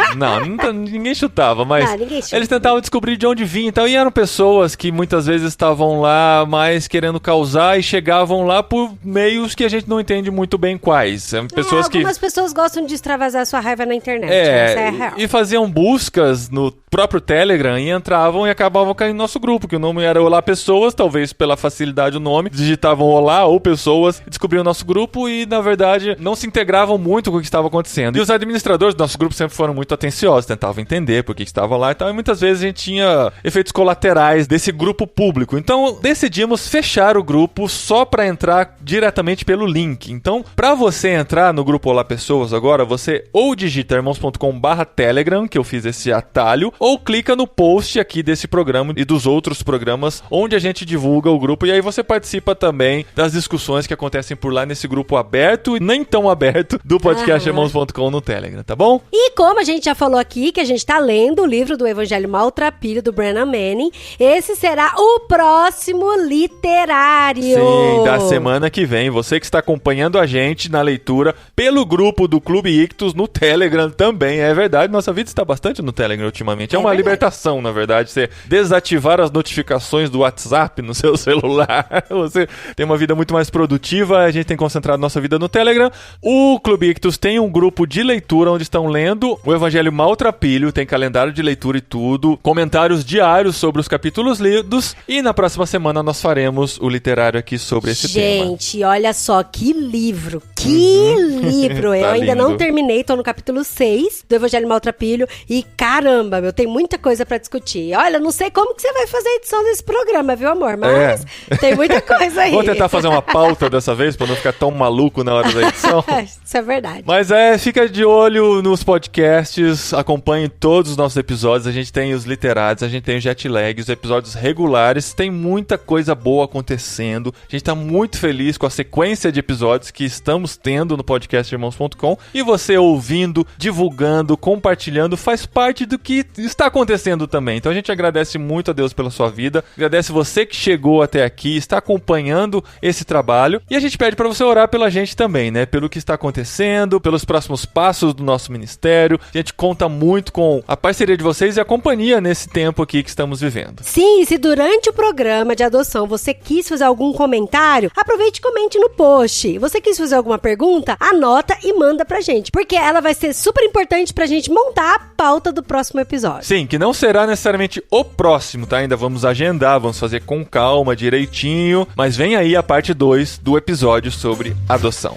ninguém chutava, mas eles tentavam descobrir de onde vinha e tal, e eram pessoas que muitas vezes estavam lá mais querendo causar e chegavam lá por meios que a gente não entende muito bem quais. Pessoas algumas pessoas gostam de extravasar sua raiva na internet, essa é a real. E faziam buscas no próprio Telegram e entravam e acabavam caindo no nosso grupo, que o nome era Olá Pessoas, talvez pela facilidade do nome, digitavam Olá ou Pessoas, descobriam o nosso grupo e, na verdade, não se integravam muito com o que estava acontecendo. E os administradores do nosso grupo sempre foram muito atenciosos, tentavam entender por que estavam lá e tal, e muitas vezes a gente tinha efeitos colaterais desse grupo público. Então, decidimos fechar o grupo só para entrar diretamente pelo link. Então, para você entrar no grupo Olá Pessoas agora, você ou digita irmãos.com/Telegram, que eu fiz esse atalho, ou clica no post aqui desse programa e dos outros programas onde a gente divulga o grupo, e aí você participa também das discussões que acontecem por lá nesse grupo aberto e nem tão aberto do podcast irmãos.com no Telegram, tá bom? E como a gente já falou aqui, que a gente tá lendo o livro do Evangelho Maltrapilho do Brennan Manning, esse será o próximo literário. Sim, da semana que vem. Você que está acompanhando a gente na leitura pelo grupo do Clube Ictus no Telegram também, é verdade, nossa vida está bastante no Telegram ultimamente. É uma libertação, na verdade, você desativar as notificações do WhatsApp no seu celular, você tem uma vida muito mais produtiva, a gente tem concentrado nossa vida no Telegram. O Clube Ictus tem um grupo de leitura onde estão lendo o Evangelho Maltrapilho, tem calendário de leitura e tudo, comentários diários sobre os capítulos lidos, e na próxima semana nós faremos o literário aqui sobre esse tema. Gente, olha só, que livro! Que livro! Eu ainda não terminei, tô no capítulo 6 do Evangelho Maltrapilho e caramba, tem muita coisa pra discutir. Olha, não sei como que você vai fazer a edição desse programa, viu, amor? Mas tem muita coisa aí. Vou tentar fazer uma pauta dessa vez pra não ficar tão maluco na hora da edição. Isso é verdade. Mas fica de olho nos podcasts, acompanhe todos os nossos episódios. A gente tem os literários, a gente tem o jet lag, os episódios regulares. Tem muita coisa boa acontecendo. A gente tá muito feliz com a sequência de episódios que estamos tendo no podcast irmãos.com. E você ouvindo, divulgando, compartilhando, faz parte do que está acontecendo também. Então a gente agradece muito a Deus pela sua vida, agradece você que chegou até aqui, está acompanhando esse trabalho, e a gente pede para você orar pela gente também, né? Pelo que está acontecendo, pelos próximos passos do nosso ministério. A gente conta muito com a parceria de vocês e a companhia nesse tempo aqui que estamos vivendo. Sim, e se durante o programa de adoção você quis fazer algum comentário, aproveite e comente no post. Você quis fazer alguma pergunta? Anota e manda pra gente, porque ela vai ser super importante pra gente montar a pauta do próximo episódio. Sim, que não será necessariamente o próximo, tá? Ainda vamos agendar, vamos fazer com calma, direitinho, mas vem aí a parte 2 do episódio sobre adoção.